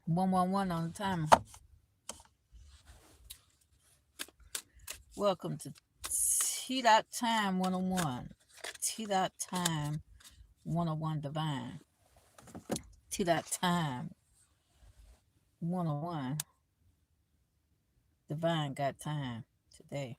111 on the timer. Welcome to Tee.time 101. Tee.time 101 Devine. Tee.time 101 Devine got time today.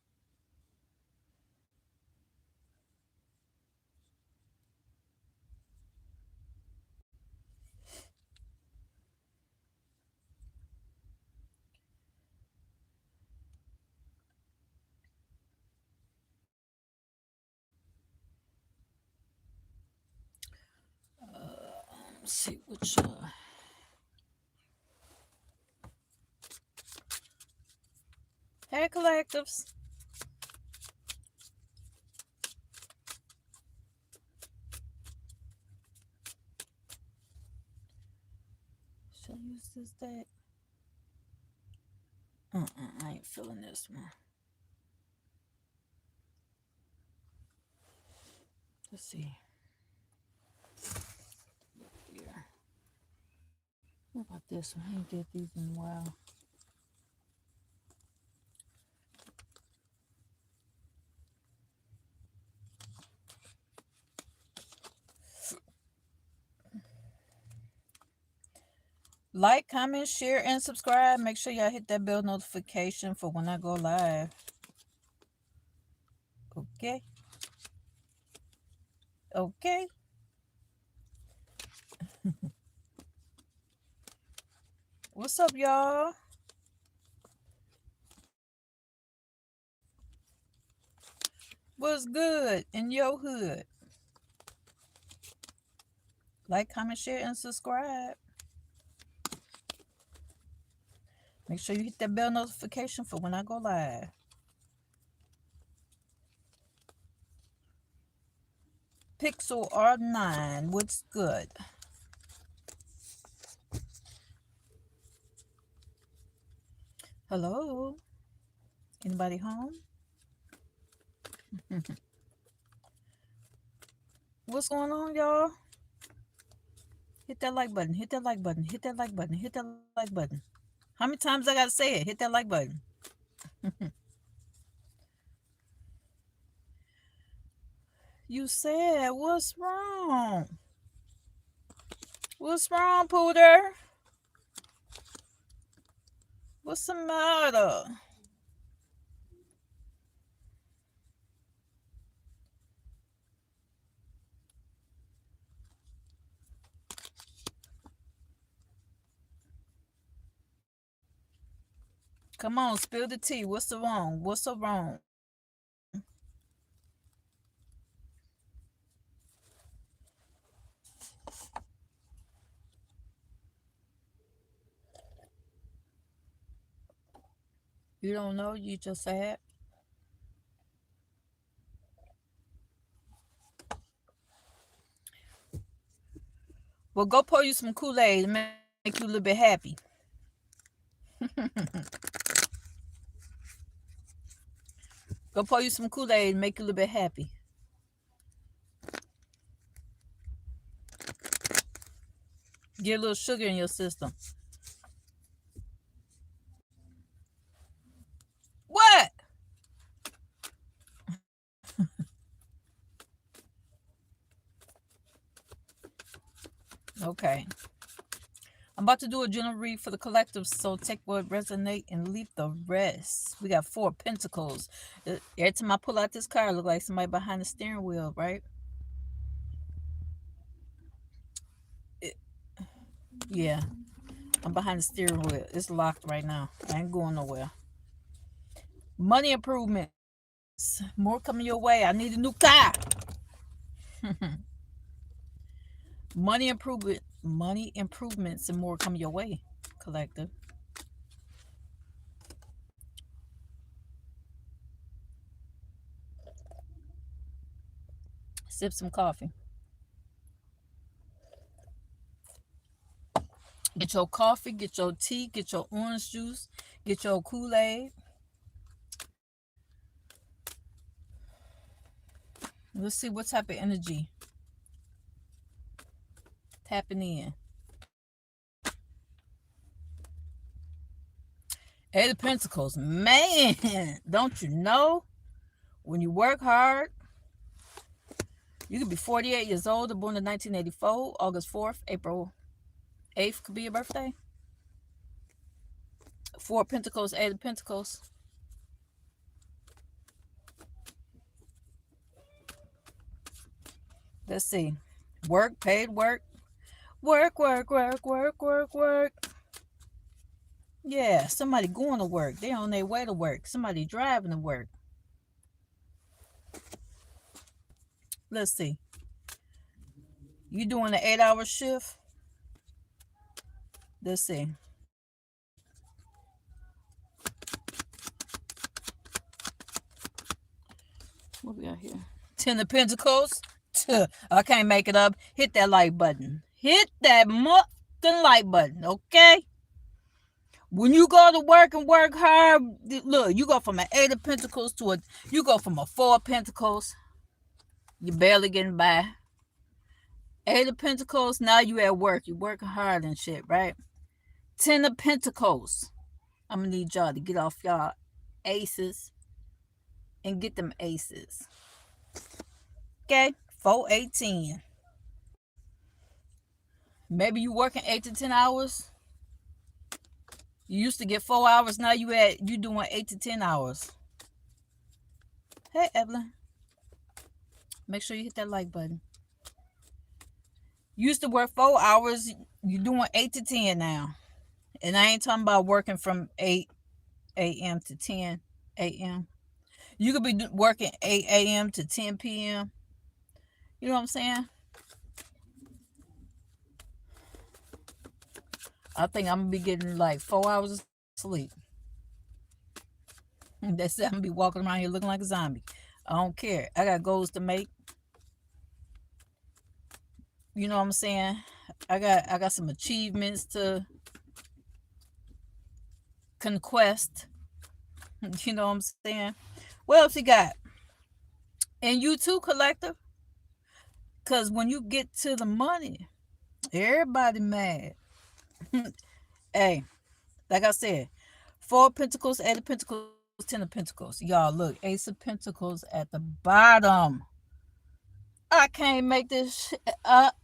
Let's see which. Hey, collectives. Should I use this deck? I ain't feeling this one. Let's see. Here. What about this one? I ain't did these in a while. Like, comment, share, and subscribe. Make sure y'all hit that bell notification for when I go live. Okay? Okay? What's up, y'all? What's good in your hood? Like, comment, share, and subscribe. Make sure you hit that bell notification for when I go live. Pixel R9, what's good? Hello? Anybody home? What's going on, y'all? Hit that like button. Hit that like button. Hit that like button. Hit that like button. How many times I gotta say it? Hit that like button. You said, what's wrong? What's wrong, Pooter? What's the matter? Come on, spill the tea. What's the wrong? What's so wrong? You don't know, you just sad. Well, go pour you some Kool-Aid and make you a little bit happy. Go pour you some Kool-Aid and make you a little bit happy. Get a little sugar in your system. What? Okay. I'm about to do a general read for the collective, so take what resonate and leave the rest. We got 4 pentacles. Every time I pull out this card, it look like somebody behind the steering wheel, right? Yeah, I'm behind the steering wheel. It's locked right now. I ain't going nowhere. Money improvements. More coming your way. I need a new car. Money improvements and more coming your way, collective. Sip some coffee. Get your coffee, get your tea, get your orange juice, get your Kool-Aid. Let's see what type of energy tapping in. Eight of Pentacles. Man, don't you know? When you work hard, you could be 48 years old, born in 1984, August 4th, April 8th could be your birthday. Four of Pentacles, Eight of Pentacles. Let's see. Work, paid work. Work, work, work, work, work, work. Yeah, somebody going to work. They're on their way to work. Somebody driving to work. Let's see. You doing an 8-hour shift? Let's see. What we got here? 10 of Pentacles. I can't make it up. Hit that like button. Hit that motherfucking like button, okay? When you go to work and work hard, look, you go from an 8 of Pentacles to you go from a 4 of Pentacles. You're barely getting by. 8 of Pentacles, now you at work. You working hard and shit, right? 10 of Pentacles. I'm going to need y'all to get off y'all aces and get them aces. Okay? 4, 8, 10. Maybe you working 8 to 10 hours. You used to get 4 hours. Now you doing 8 to 10 hours. Hey, Evelyn. Make sure you hit that like button. You used to work 4 hours. You doing 8 to 10 now. And I ain't talking about working from 8 a.m. to 10 a.m. You could be working 8 a.m. to 10 p.m. You know what I'm saying? I think I'm going to be getting like 4 hours of sleep. That's it. I'm going to be walking around here looking like a zombie. I don't care. I got goals to make. You know what I'm saying? I got some achievements to conquest. You know what I'm saying? What else you got? And you too, collector. Because when you get to the money, everybody mad. Hey, like I said, 4 of Pentacles, 8 of Pentacles, 10 of Pentacles. Y'all, look, Ace of Pentacles at the bottom. I can't make this shit up.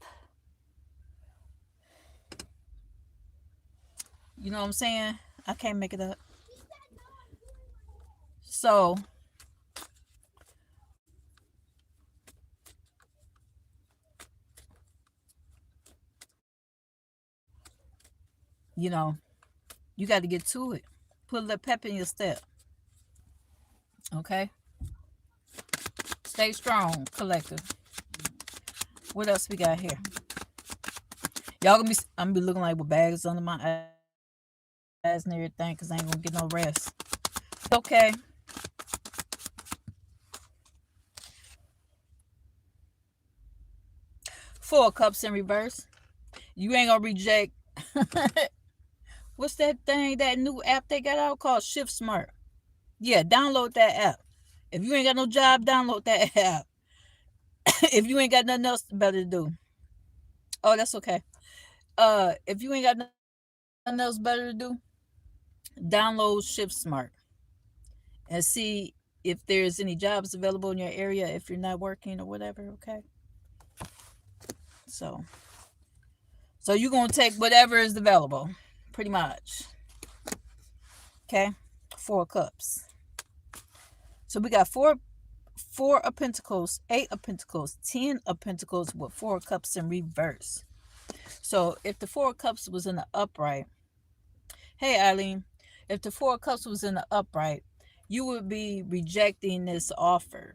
You know what I'm saying? I can't make it up. So, you know, you got to get to it. Put a little pep in your step. Okay? Stay strong, collective. What else we got here? Y'all gonna be, I'm gonna be looking like with bags under my eyes and everything because I ain't gonna get no rest. Okay. Four of Cups in reverse. You ain't gonna reject. What's that thing, that new app they got out called Shift Smart? Yeah, download that app. If you ain't got no job, download that app. If you ain't got nothing else better to do. Oh, that's okay. If you ain't got nothing else better to do, download Shift Smart and see if there's any jobs available in your area if you're not working or whatever, okay? So you're going to take whatever is available, pretty much. Okay? 4 of Cups. So we got 4 of Pentacles, 8 of Pentacles, 10 of Pentacles with 4 of Cups in reverse. So if the 4 of Cups was in the upright, hey Eileen, if the 4 of Cups was in the upright, you would be rejecting this offer.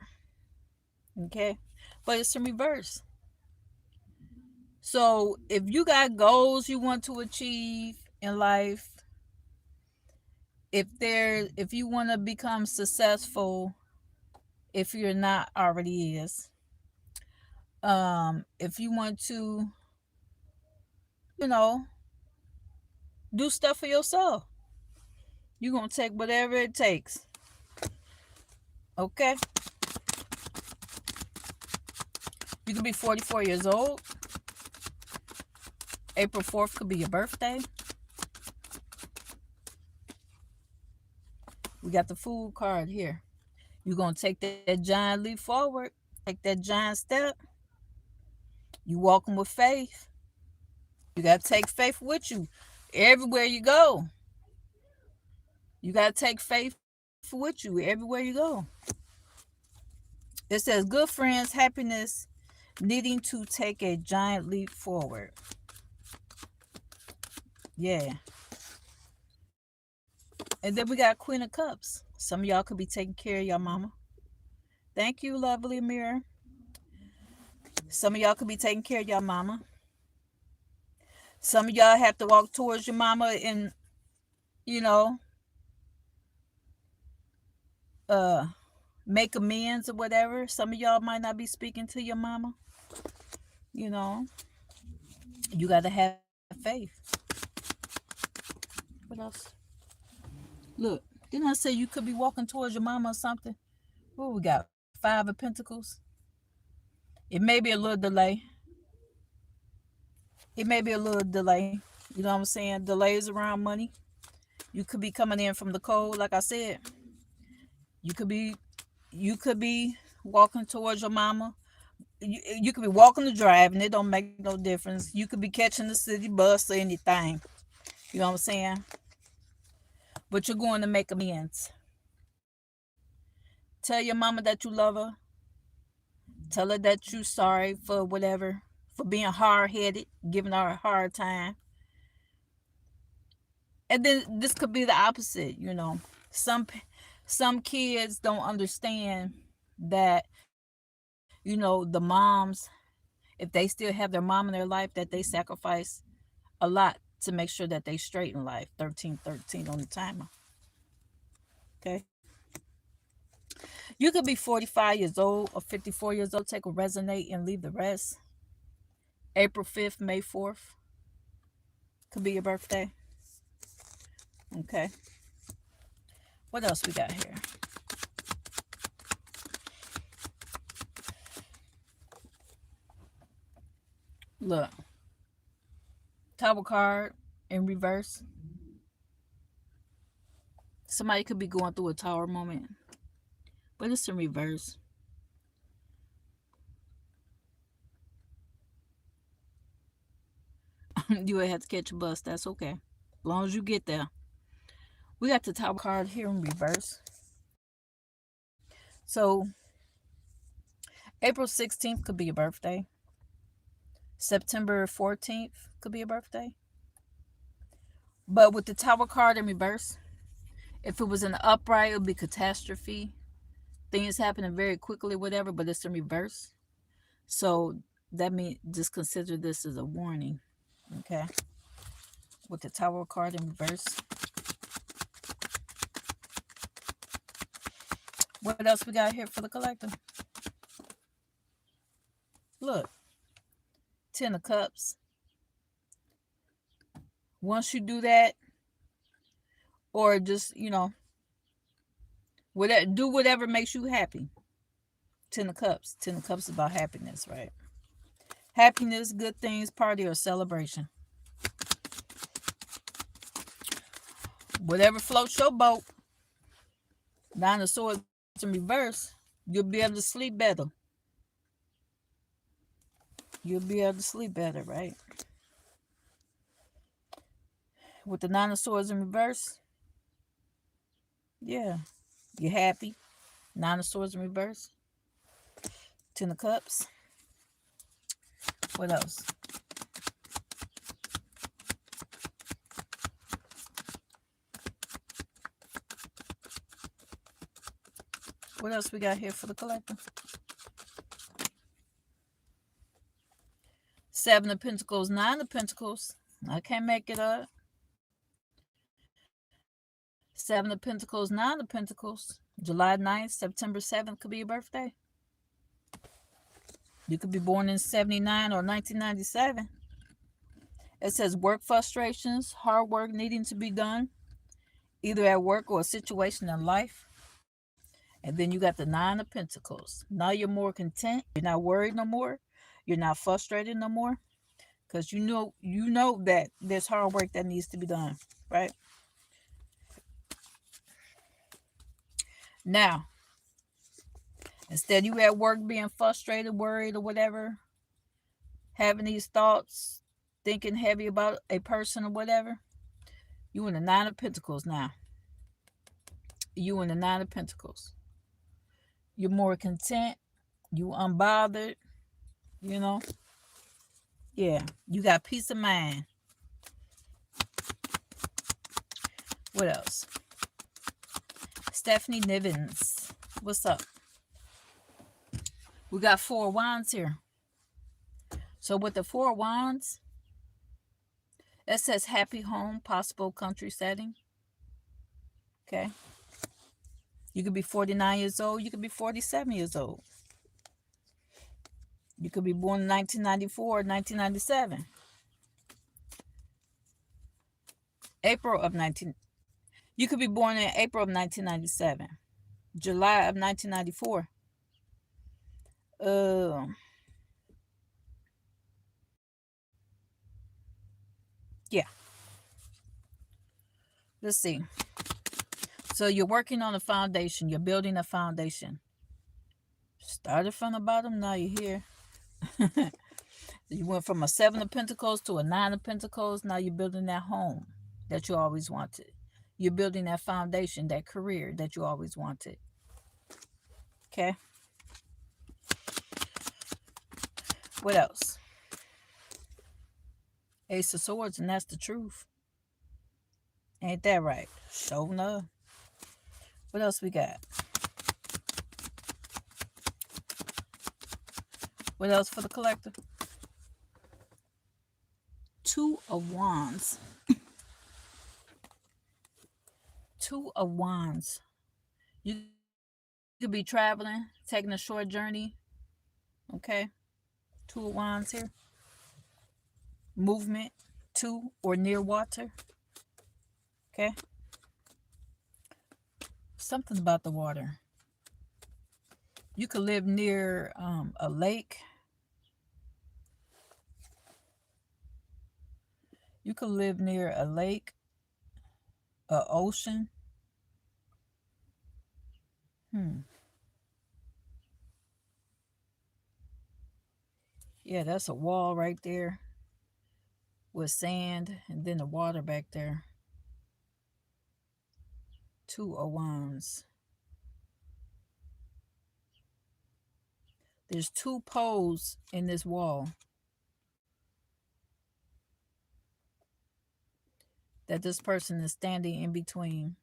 Okay? But it's in reverse. So if you got goals you want to achieve in life, if you want to become successful, if you're not already is, if you want to, you know, do stuff for yourself, you're going to take whatever it takes. Okay? You could be 44 years old. April 4th could be your birthday. We got the food card here. You're going to take that giant leap forward, take that giant step. You walking with faith. You got to take faith with you everywhere you go. You got to take faith with you everywhere you go. It says, good friends, happiness, needing to take a giant leap forward. Yeah. And then we got Queen of Cups. Some of y'all could be taking care of your mama. Thank you, lovely mirror. Some of y'all could be taking care of your mama. Some of y'all have to walk towards your mama and, you know, uh, make amends or whatever. Some of y'all might not be speaking to your mama. You know, you got to have faith. What else? Look, didn't I say you could be walking towards your mama or something? What we got? Five of Pentacles. It may be a little delay. It may be a little delay. You know what I'm saying? Delays around money. You could be coming in from the cold, like I said. You could be walking towards your mama. You could be walking or driving. It don't make no difference. You could be catching the city bus or anything. You know what I'm saying? But you're going to make amends. Tell your mama that you love her. Tell her that you're sorry for whatever, for being hard-headed, giving her a hard time. And then this could be the opposite, you know. Some kids don't understand that, you know, the moms, if they still have their mom in their life, that they sacrifice a lot to make sure that they straight in life. 1313 on the timer. Okay. You could be 45 years old or 54 years old. Take a resonate and leave the rest. April 5th, May 4th could be your birthday. Okay. What else we got here? Look. Tower card in reverse. Somebody could be going through a tower moment, but it's in reverse. You would have to catch a bus. That's okay. As long as you get there. We got the tower card here in reverse. So, April 16th could be your birthday. September 14th could be your birthday. But with the tower card in reverse, if it was in the upright, it would be catastrophe. Things happening very quickly, whatever, but it's in reverse. So that means just consider this as a warning. Okay. With the tower card in reverse. What else we got here for the collector? Look. 10 of Cups. Once you do that, or just, you know, do whatever makes you happy. 10 of Cups. 10 of Cups is about happiness, right? Happiness, good things, party, or celebration. Whatever floats your boat. 9 of Swords in reverse, you'll be able to sleep better. You'll be able to sleep better, right? With the 9 of Swords in reverse, yeah, you're happy. 9 of Swords in reverse. 10 of Cups. What else? What else we got here for the collector? 7 of Pentacles, 9 of Pentacles. I can't make it up. 7 of Pentacles, 9 of Pentacles. July 9th, September 7th could be your birthday. You could be born in 79 or 1997. It says work frustrations, hard work needing to be done, either at work or a situation in life. And then you got the 9 of Pentacles. Now you're more content. You're not worried no more. You're not frustrated no more. Because you know that there's hard work that needs to be done, right? Now, instead you at work being frustrated, worried, or whatever, having these thoughts, thinking heavy about a person or whatever, you in the Nine of Pentacles now. You in the Nine of Pentacles. You're more content. You unbothered. You know? Yeah. You got peace of mind. What else? Stephanie Nivens. What's up? We got 4 wands here. So with the 4 wands, it says happy home, possible country setting. Okay. You could be 49 years old. You could be 47 years old. You could be born in 1994 or 1997. April of 19... You could be born in April of 1997. July of 1994. Yeah. Let's see. So you're working on a foundation. You're building a foundation. Started from the bottom. Now you're here. You went from a 7 of Pentacles to a 9 of Pentacles. Now you're building that home that you always wanted. You're building that foundation, that career that you always wanted. Okay. What else? Ace of Swords, and that's the truth. Ain't that right? Sure enough. What else we got? What else for the collective? 2 of Wands. 2 of Wands. You could be traveling, taking a short journey. Okay. 2 of Wands here. Movement to or near water. Okay. Something about the water. You could live near a lake. You could live near a lake, an ocean. Yeah, that's a wall right there with sand and then the water back there. 2 of Wands. There's 2 poles in this wall that this person is standing in between,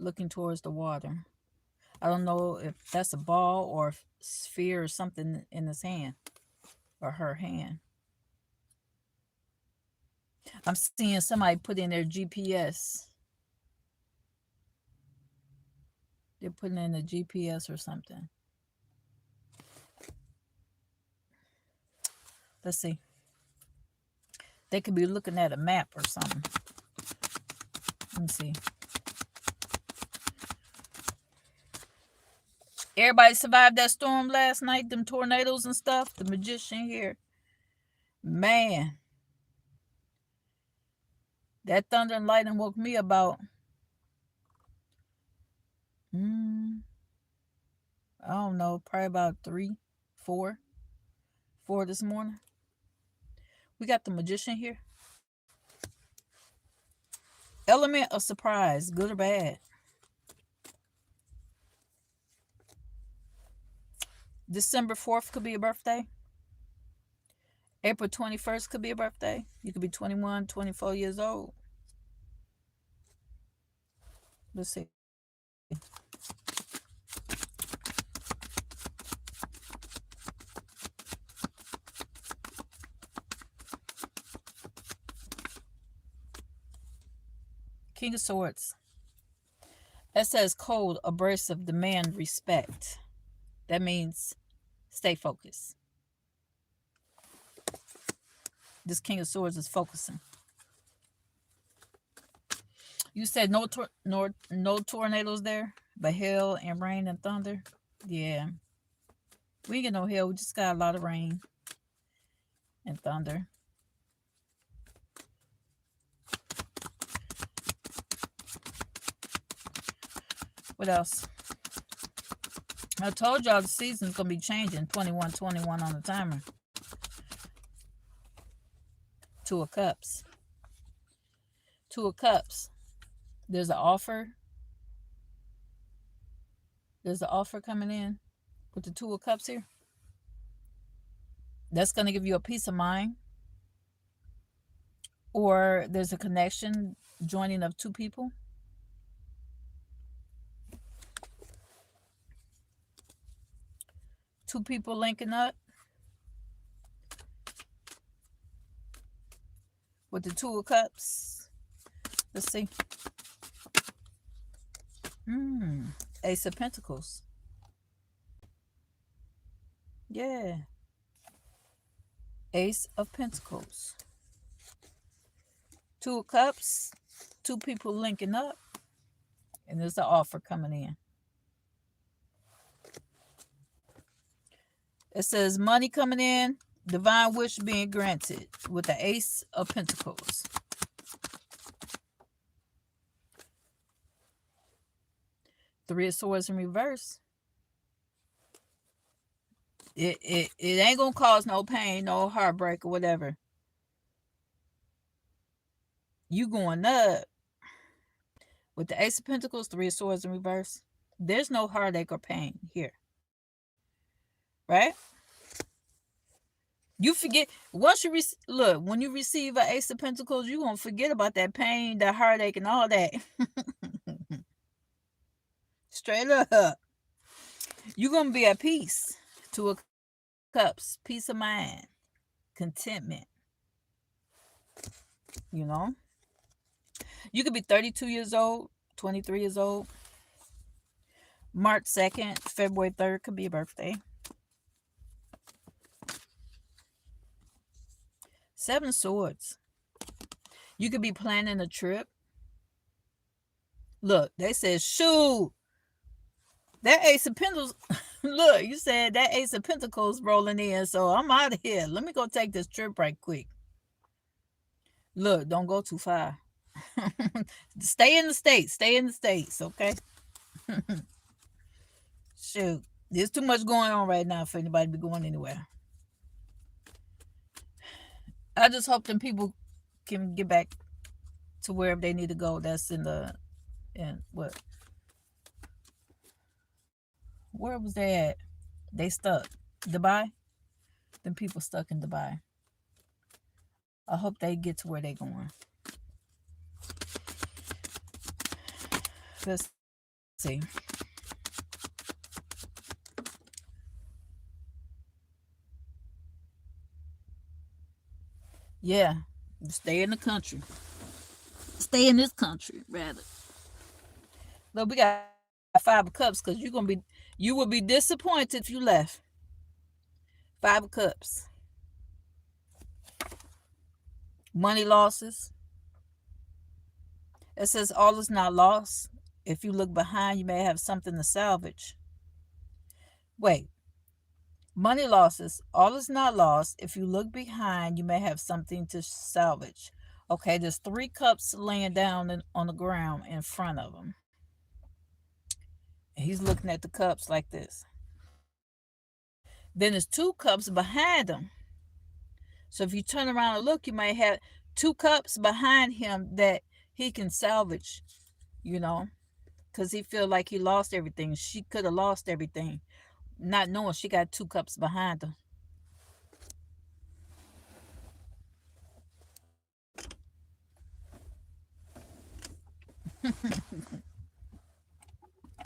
looking towards the water. I don't know if that's a ball or a sphere or something in his hand or her hand. I'm seeing somebody put in their GPS. They're putting in a GPS or something. Let's see. They could be looking at a map or something. Let me see. Everybody survived that storm last night, them tornadoes and stuff. The Magician here. Man. That thunder and lightning woke me about, I don't know, probably about 3, 4 this morning. We got the Magician here. Element of surprise, good or bad. December 4th could be a birthday. April 21st could be a birthday. You could be 21, 24 years old. Let's see. King of Swords. That says cold, abrasive, demand respect. That means stay focused. This King of Swords is focusing. You said no tornadoes there, but hail and rain and thunder. Yeah. We ain't get no hail. We just got a lot of rain and thunder. What else? I told y'all the season's going to be changing. 21-21 on the timer. Two of Cups. Two of Cups. There's an offer. There's an offer coming in with the Two of Cups here. That's going to give you a peace of mind. Or there's a connection, joining of two people. Two people linking up with the Two of Cups. Let's see. Ace of Pentacles. Yeah. Ace of Pentacles. Two of Cups. Two people linking up. And there's an offer coming in. It says money coming in. Divine wish being granted. With the Ace of Pentacles. Three of Swords in reverse. It ain't gonna cause no pain, no heartbreak or whatever. You going up with the Ace of Pentacles, Three of Swords in reverse. There's no heartache or pain here, right? You forget once you look, when you receive an Ace of Pentacles, you gonna forget about that pain, that heartache, and all that. Straight up, you gonna be at peace. Two of Cups, peace of mind, contentment. You know, you could be 32 years old, 23 years old. March 2nd, February 3rd could be a birthday. Seven of Swords. You could be planning a trip. Look, they said, shoot, that Ace of Pentacles. Look, you said that Ace of Pentacles rolling in, so I'm out of here. Let me go take this trip right quick. Look, don't go too far. Stay in the States. Stay in the States, okay? Shoot, there's too much going on right now for anybody to be going anywhere. I just hope them people can get back to wherever they need to go. That's in what? Where was they at? They stuck. Dubai? Them people stuck in Dubai. I hope they get to where they going. Let's see. Yeah, stay in the country. Stay in this country, rather. Look, we got Five of Cups because you will be disappointed if you left. Five of Cups. Money losses. It says all is not lost. If you look behind, you may have something to salvage. Wait. Money losses. All is not lost. If you look behind, you may have something to salvage. Okay, there's three cups laying down on the ground in front of him. He's looking at the cups like this. Then there's two cups behind him. So if you turn around and look, you might have two cups behind him that he can salvage, because he feel like he lost everything. She could have lost everything, not knowing she got two cups behind her.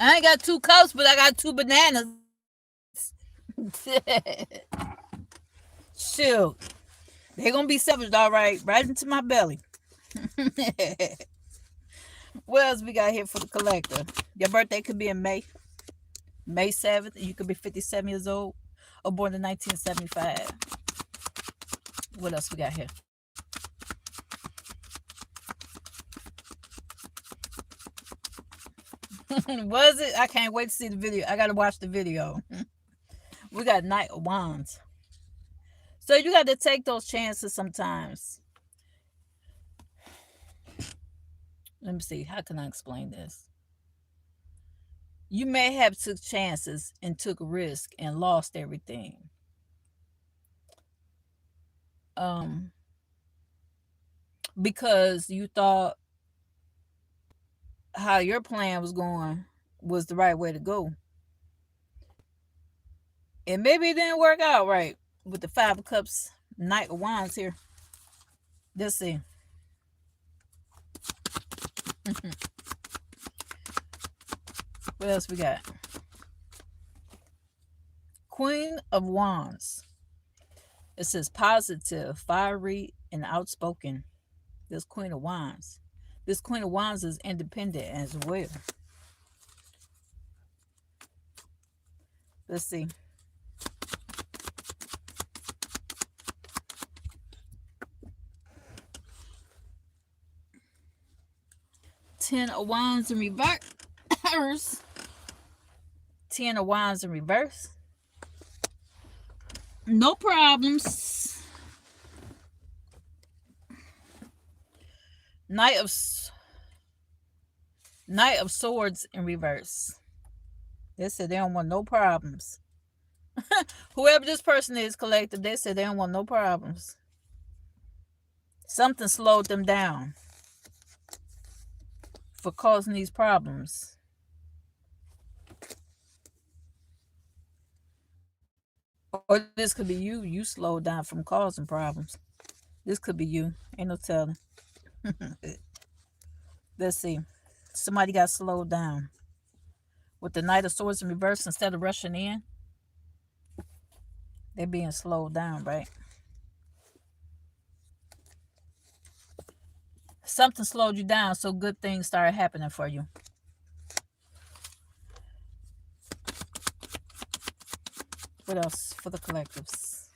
I ain't got two cups, but I got two bananas. Shoot. They're going to be salvaged all right into my belly. What else we got here for the collector? Your birthday could be in May 7th. You could be 57 years old or born in 1975. What else we got here? Was it? I can't wait to see the video. I got to watch the video. We got Knight of Wands. So you got to take those chances sometimes. Let me see. How can I explain this? You may have took chances and took risk and lost everything. Um, because you thought how your plan was going was the right way to go. And maybe it didn't work out right with the Five of Cups, Knight of Wands here. Let's see. What else we got? Queen of Wands. It says positive, fiery, and outspoken. This Queen of Wands. This Queen of Wands is independent as well. Let's see. Ten of Wands in reverse. Ten of Wands in reverse. No problems. Knight of Swords in reverse. They said they don't want no problems. Whoever this person is, collective, they said they don't want no problems. Something slowed them down for causing these problems. Or this could be you. You slowed down from causing problems. This could be you. Ain't no telling. Let's see. Somebody got slowed down. With the Knight of Swords in reverse, instead of rushing in, they're being slowed down, right? Something slowed you down, so good things started happening for you. What else for the collectives?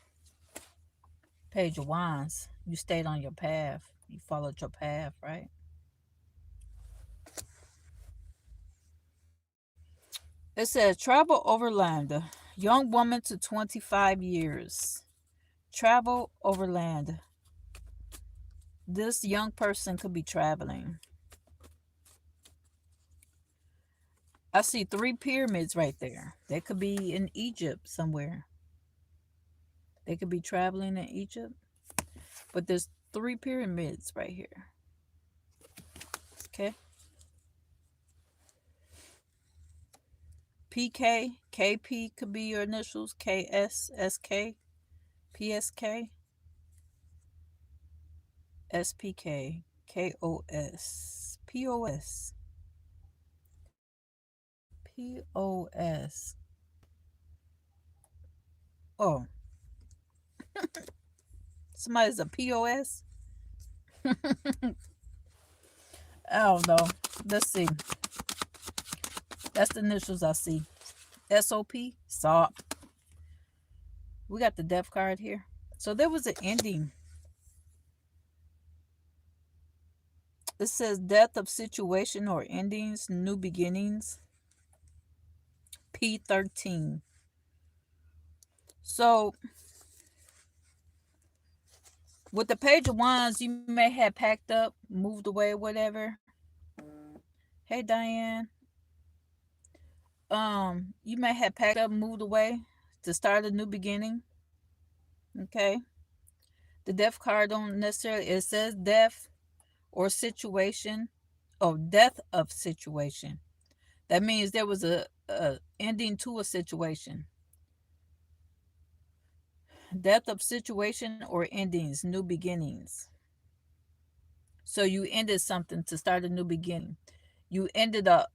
Page of Wands. You stayed on your path. You followed your path, right? It says travel overland. Young woman to 25 years. Travel overland. This young person could be traveling. I see 3 pyramids right there. They could be in Egypt somewhere. They could be traveling in Egypt. But there's 3 pyramids right here. Okay. PK, KP could be your initials. KS, SK, PSK, SPK, KOS, POS, POS. Oh, somebody's a POS? I don't know. Let's see. That's the initials I see. SOP, SOP. We got the death card here. So there was an ending. It says death of situation or endings, new beginnings. P13. So with the Page of Wands, you may have packed up, moved away, whatever. Hey, Diane. You may have packed up, moved away to start a new beginning. Okay. The death card don't necessarily, it says death or situation. Oh, death of situation. That means there was a ending to a situation. Death of situation or endings, new beginnings. So you ended something to start a new beginning. You ended up,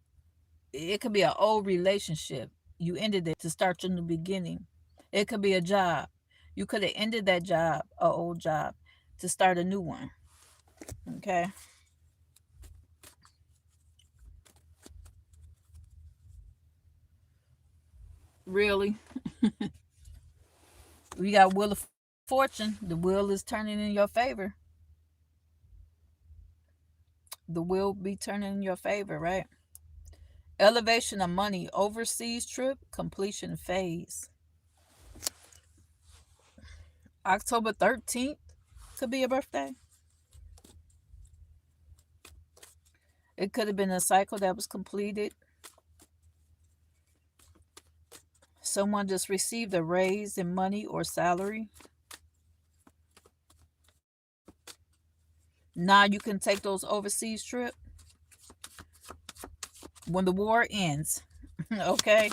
it could be an old relationship. You ended it to start your new beginning. It could be a job. You could have ended that job, an old job, to start a new one. Okay. Really? We got Wheel of Fortune. The wheel is turning in your favor. The wheel be turning in your favor, right? Elevation of money, overseas trip, completion phase. October 13th could be a birthday. It could have been a cycle that was completed. Someone just received a raise in money or salary. Now you can take those overseas trips when the war ends. Okay,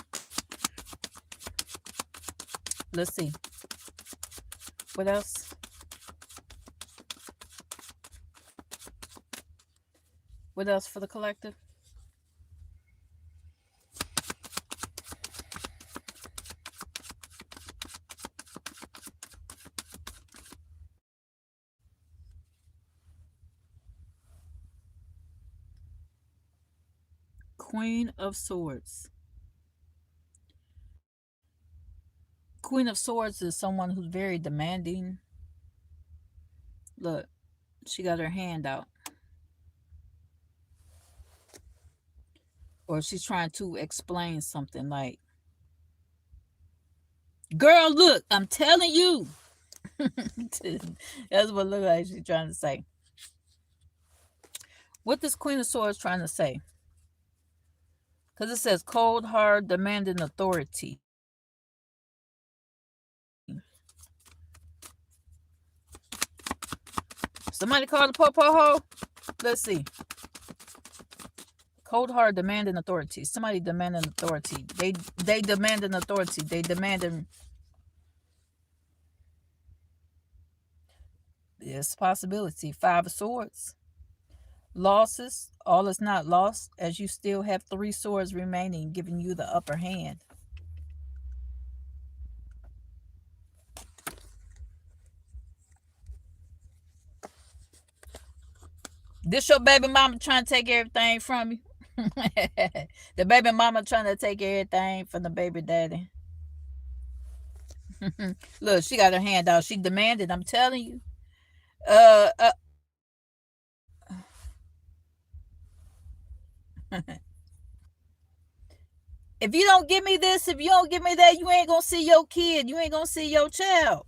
let's see. What else? What else for the collective? Queen of Swords. Queen of Swords is someone who's very demanding. Look, she got her hand out. Or she's trying to explain something like, girl, look, I'm telling you. That's what it looks like she's trying to say. What this Queen of Swords trying to say? Because it says cold, hard, demanding authority. Somebody call the po-po-ho? Let's see. Cold, hard, demanding authority. Somebody demanding authority. They demanding authority. They demanding. Yes, possibility. Five of Swords. Losses. All is not lost, as you still have 3 swords remaining, giving you the upper hand. This your baby mama trying to take everything from you. The baby mama trying to take everything from the baby daddy. Look, she got her hand out. She demanded. I'm telling you. Uh, uh if you don't give me this, if you don't give me that, you ain't gonna see your kid. You ain't gonna see your child.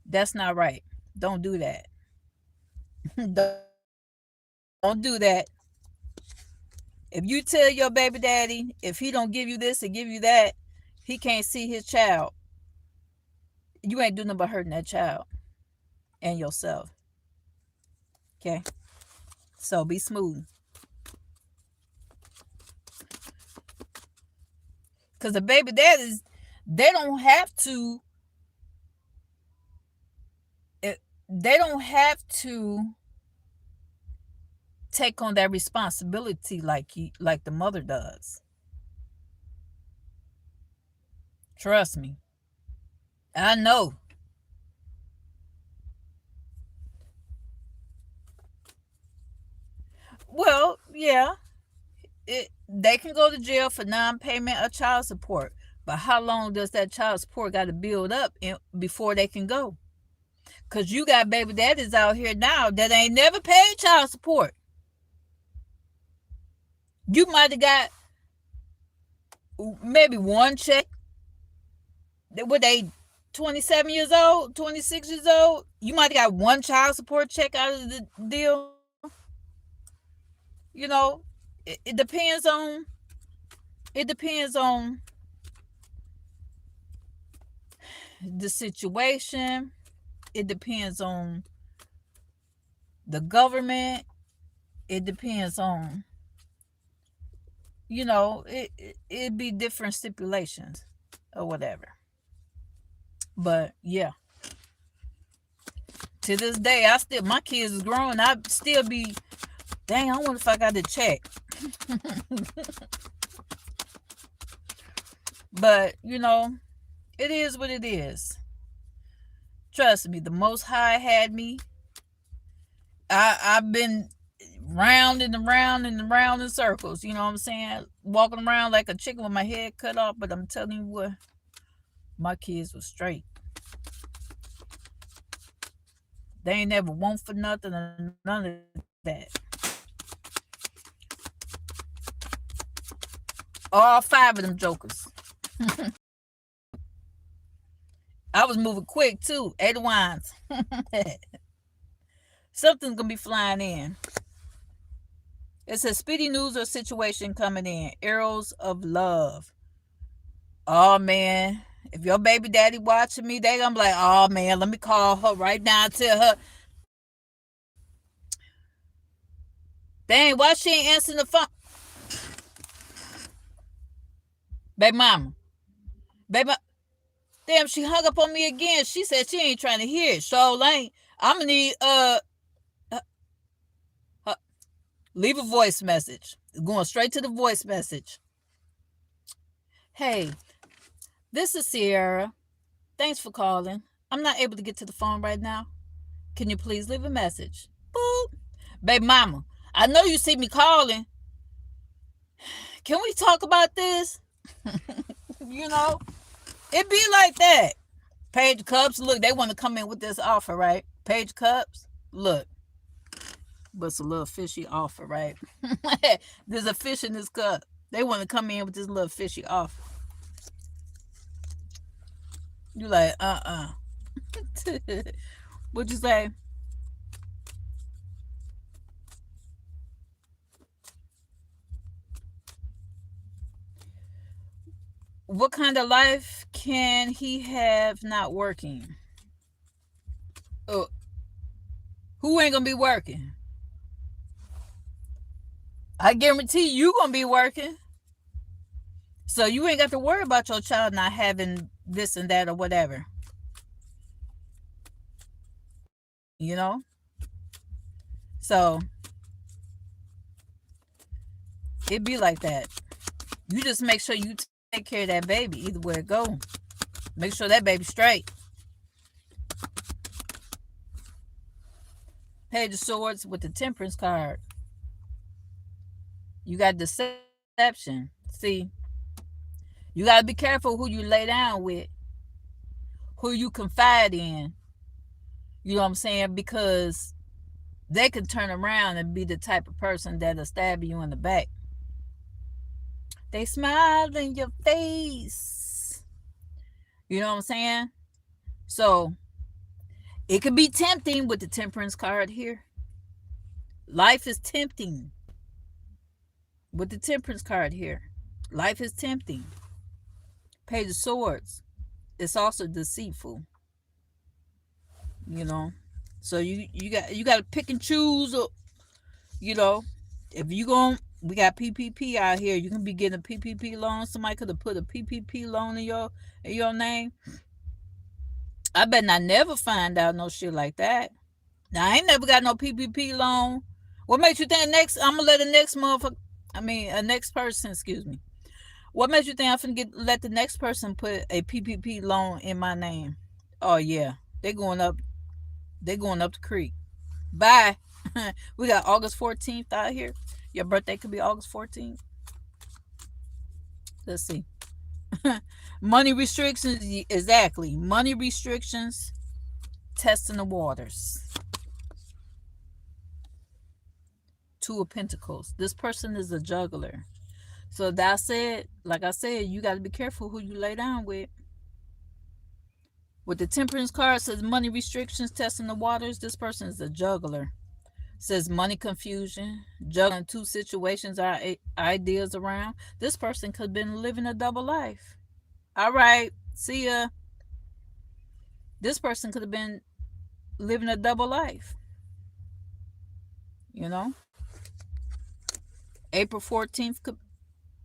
That's not right. Don't do that. Don't do that. If you tell your baby daddy, if he don't give you this and give you that, he can't see his child, you ain't doing nothing but hurting that child and yourself. Okay? So be smooth. Because the baby daddies, they don't have to, they don't have to take on that responsibility like the mother does. Trust me. I know. Well, yeah. They can go to jail for non-payment of child support. But how long does that child support got to build up before they can go? Because you got baby daddies out here now that ain't never paid child support. You might have got maybe one check. Were they 27 years old, 26 years old? You might have got one child support check out of the deal. You know, it depends on the situation. It depends on the government. It depends on, it'd be different stipulations or whatever. But yeah, to this day, my kids is growing. I still be, dang, I wonder if I got the check. But it is what it is. Trust me, the Most High had me. I've been round and around and around in circles. You know what I'm saying? Walking around like a chicken with my head cut off. But I'm telling you what, my kids were straight. They ain't never want for nothing or none of that. All 5 of them jokers. I was moving quick too. 8 wines. Something's gonna be flying in. It says speedy news or situation coming in. Arrows of love. Oh man, if your baby daddy watching me, they gonna be like, oh man, let me call her right now and tell her, dang, why she ain't answering the phone? Baby mama, baby, damn, she hung up on me again. She said she ain't trying to hear it. So ain't. I'm gonna need uh, uh, leave a voice message. Going straight to the voice message. Hey, this is Sierra. Thanks for calling. I'm not able to get to the phone right now. Can you please leave a message? Boop. Baby mama, I know you see me calling. Can we talk about this? You know, it be like that. Page Cups, look, they want to come in with this offer, right? Page Cups, look, but it's a little fishy offer, right? There's a fish in this cup. They want to come in with this little fishy offer. You like, What'd you say? What kind of life can he have not working? Oh, who ain't gonna be working? I guarantee you gonna be working. So you ain't got to worry about your child not having this and that or whatever. You know? So it be like that. You just make sure you take care of that baby either way it go. Make sure that baby's straight. Page of Swords with the Temperance card. You got deception. See, you got to be careful who you lay down with, who you confide in. You know what I'm saying? Because they could turn around and be the type of person that'll stab you in the back. They smile in your face. You know what I'm saying? So it could be tempting with the Temperance card here. Life is tempting with the Temperance card here. Life is tempting. Page of Swords. It's also deceitful. You know, so you got to pick and choose. You know, if you going we got PPP out here. You can be getting a PPP loan. Somebody could have put a PPP loan in your name. I bet I never find out no shit like that. Now I ain't never got no PPP loan. What makes you think next? I'm gonna let the next motherfucker. I mean, a next person. Excuse me. What makes you think I'm finna let the next person put a PPP loan in my name? Oh yeah, they going up. They going up the creek. Bye. We got August 14th out here. Your birthday could be August 14th. Let's see. Money restrictions. Exactly. Money restrictions. Testing the waters. Two of Pentacles. This person is a juggler. So that said, like I said, you got to be careful who you lay down with. With the Temperance card, says money restrictions, testing the waters. This person is a juggler. Says money confusion, juggling two situations or ideas around. This person could have been living a double life. All right, see ya. This person could have been living a double life. You know, April 14th could.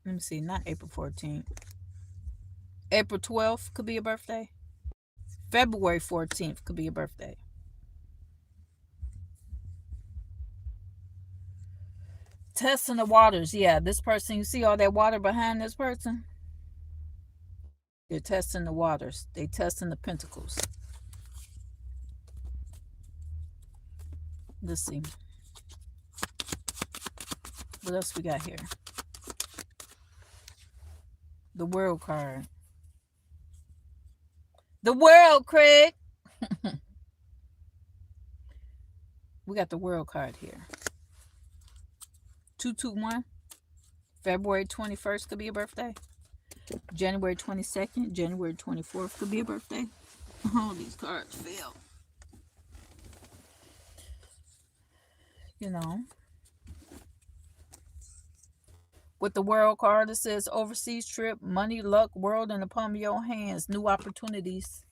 Let me see, not April 14th. April 12th could be a birthday. February 14th could be a birthday. Testing the waters. Yeah, this person, you see all that water behind this person? They're testing the waters. They testing the pentacles. Let's see. What else we got here? The World card. The World, Craig. We got the World card here. 221. February 21st could be a birthday. January 22nd, January 24th could be a birthday. Oh, these cards fell. You know. With the world card, it says overseas trip, money, luck, world in the palm of your hands, new opportunities.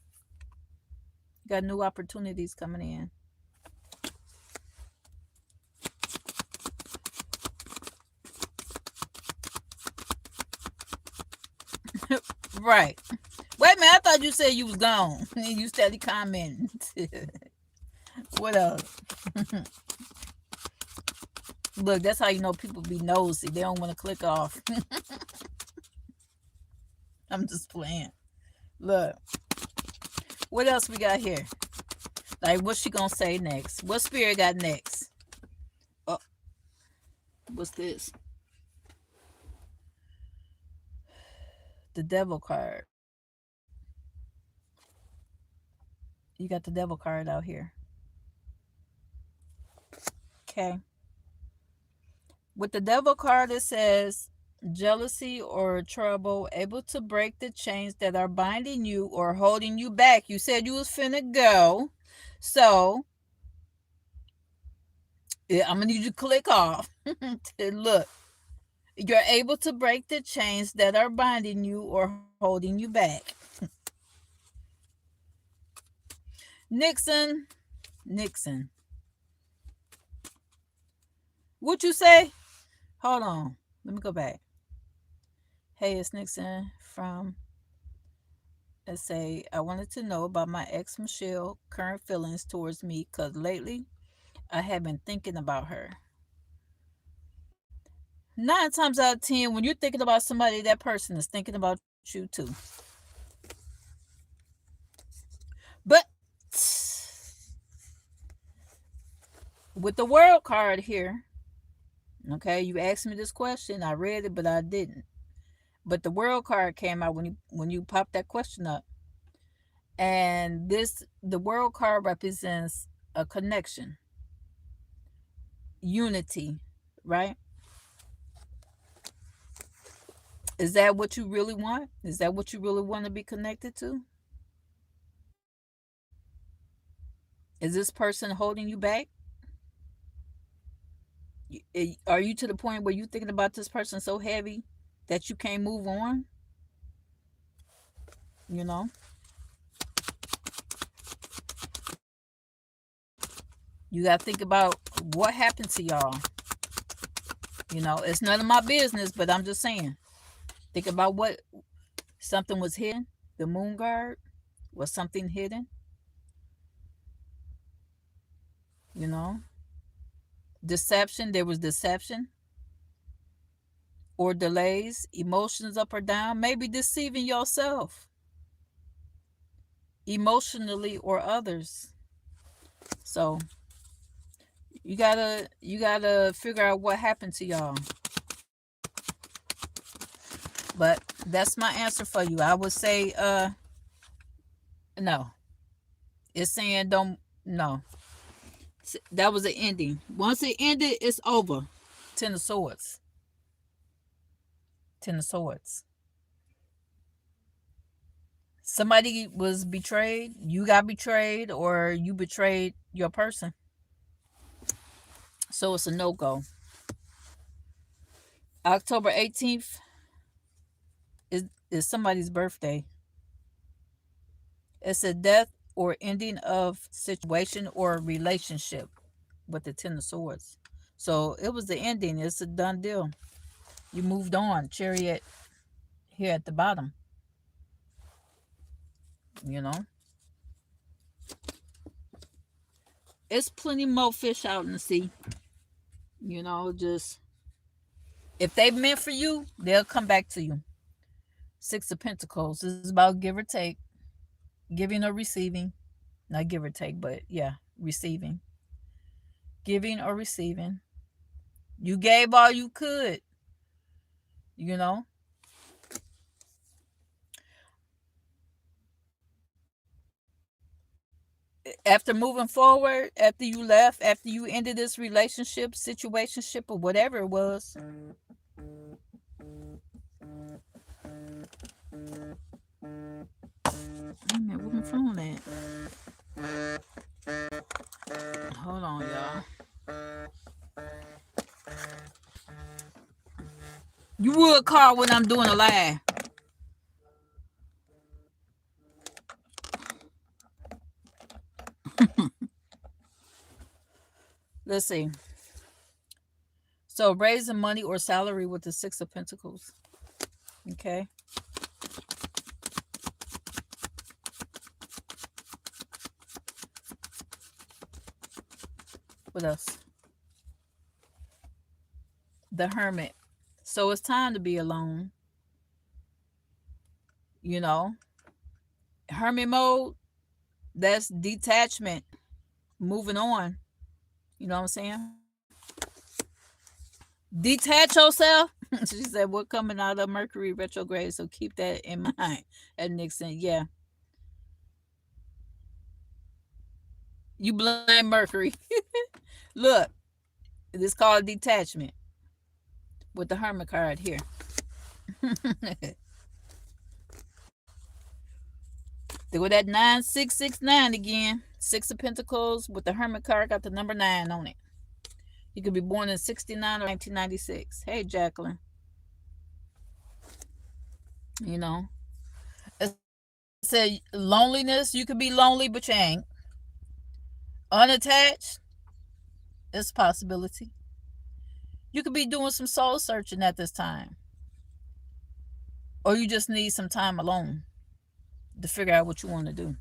You got new opportunities coming in. Right. Wait a minute, I thought you said you was gone. You started commenting. What up? Look, that's how you know people be nosy. They don't want to click off. I'm just playing. Look. What else we got here? Like, what's she gonna say next? What spirit got next? Oh, what's this? The devil card. You got the devil card out here. Okay. With the devil card, it says jealousy or trouble, able to break the chains that are binding you or holding you back. You said you was finna go. So, yeah, I'm gonna need you to click off. Look, you're able to break the chains that are binding you or holding you back. Nixon. What you say? Hold on. Let me go back. Hey, it's Nixon from SA. I wanted to know about my ex Michelle current feelings towards me because lately I have been thinking about her. 9 times out of 10, when you're thinking about somebody, that person is thinking about you too. But with the world card here, okay, you asked me this question. I read it, but I didn't. But the world card came out when you popped that question up. And the world card represents a connection, unity, right? Is that what you really want? Is that what you really want to be connected to? Is this person holding you back? Are you to the point where you're thinking about this person so heavy that you can't move on? You know, you got to think about what happened to y'all. You know, it's none of my business, but I'm just saying. Think about what something was hidden. The moon guard was something hidden. You know, deception. There was deception or delays, emotions up or down, maybe deceiving yourself emotionally or others. So you gotta figure out what happened to y'all. But that's my answer for you. I would say no. It's saying don't no. That was an ending. Once it ended, it's over. Ten of Swords. Ten of Swords. Somebody was betrayed, you got betrayed, or you betrayed your person. So it's a no-go. October 18th is somebody's birthday. It's a death or ending of situation or relationship with the Ten of Swords. So it was the ending. It's a done deal. You moved on. Chariot here at the bottom. You know, it's plenty more fish out in the sea. You know, just if they meant for you, they'll come back to you. Six of Pentacles is about give or take, giving or receiving. Not give or take, but yeah, receiving. Giving or receiving. You gave all you could, you know. After moving forward, after you left, after you ended this relationship, situationship, or whatever it was. Man, where my phone at? Hold on, y'all. wood card when I'm doing a live. Let's see. So raising money or salary with the Six of Pentacles. Okay. What else? The Hermit. So it's time to be alone. You know, hermit mode, that's detachment, moving on. You know what I'm saying? Detach yourself. She said, we're coming out of Mercury retrograde, so keep that in mind. At Nixon, yeah. You blame Mercury. Look, this called detachment with the Hermit card here. They go that 9669 again. Six of Pentacles with the Hermit card, got the number 9 on it. You could be born in 69 or 1996. Hey, Jacqueline. You know, it said loneliness. You could be lonely, but you ain't. Unattached, it's a possibility. You could be doing some soul searching at this time. Or you just need some time alone to figure out what you want to do.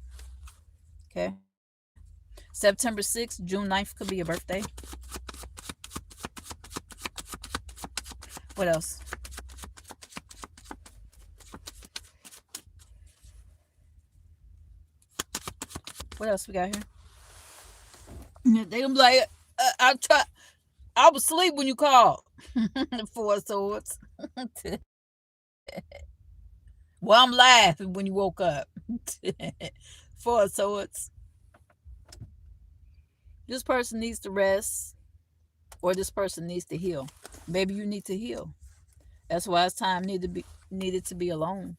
Okay. September 6th, June 9th could be your birthday. What else? What else we got here? They gonna be like, I was asleep when you called. Four of Swords. Well, I'm laughing when you woke up. Four of Swords. This person needs to rest, or this person needs to heal. Maybe you need to heal. That's why it's time needed to be alone.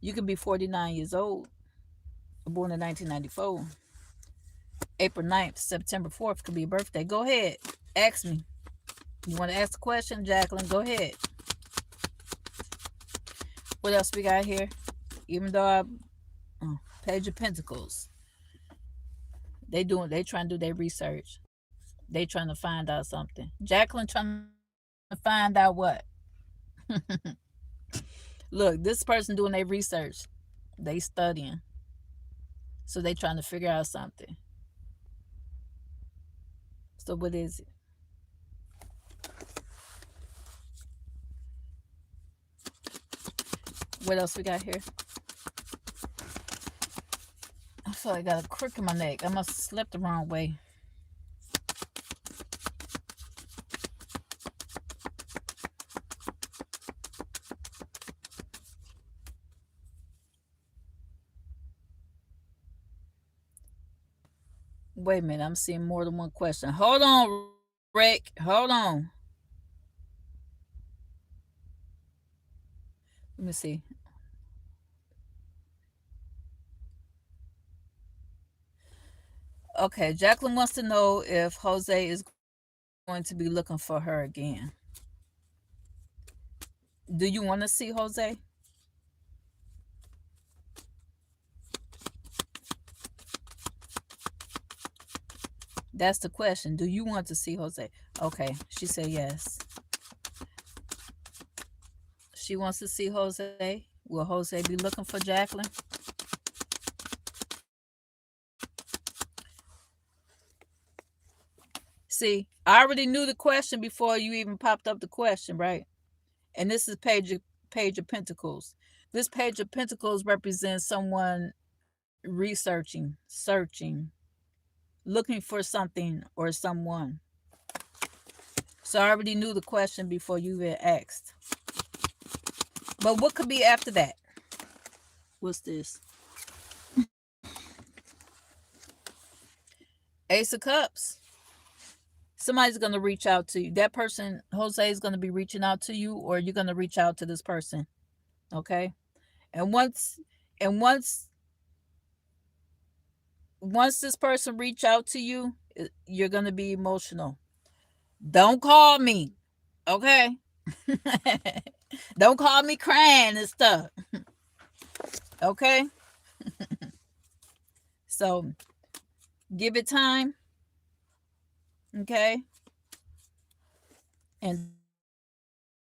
You could be 49 years old, born in 1994. April 9th, September 4th could be a birthday. Go ahead. Ask me. You want to ask a question, Jacqueline? Go ahead. What else we got here? Even though Page of Pentacles. They trying to do their research. They trying to find out something. Jacqueline trying to find out what? Look, this person doing their research. They studying. So they trying to figure out something. So what is it? What else we got here? I feel like I got a crook in my neck. I must have slept the wrong way. Wait a minute, I'm seeing more than one question. Hold on, Rick. Hold on. Let me see. Okay, Jacqueline wants to know if Jose is going to be looking for her again. Do you want to see Jose? That's the question. Do you want to see Jose? Okay, she said yes. She wants to see Jose. Will Jose be looking for Jacqueline? See, I already knew the question before you even popped up the question, right? And this is Page of Pentacles. This Page of Pentacles represents someone researching, searching, looking for something or someone. So I already knew the question before you even asked. But what could be after that? What's this? Ace of Cups. Somebody's going to reach out to you. That person, Jose, is going to be reaching out to you, or you're going to reach out to this person. Okay? And once this person reach out to you, you're going to be emotional. Don't call me. Okay? Don't call me crying and stuff. Okay? So give it time. Okay? And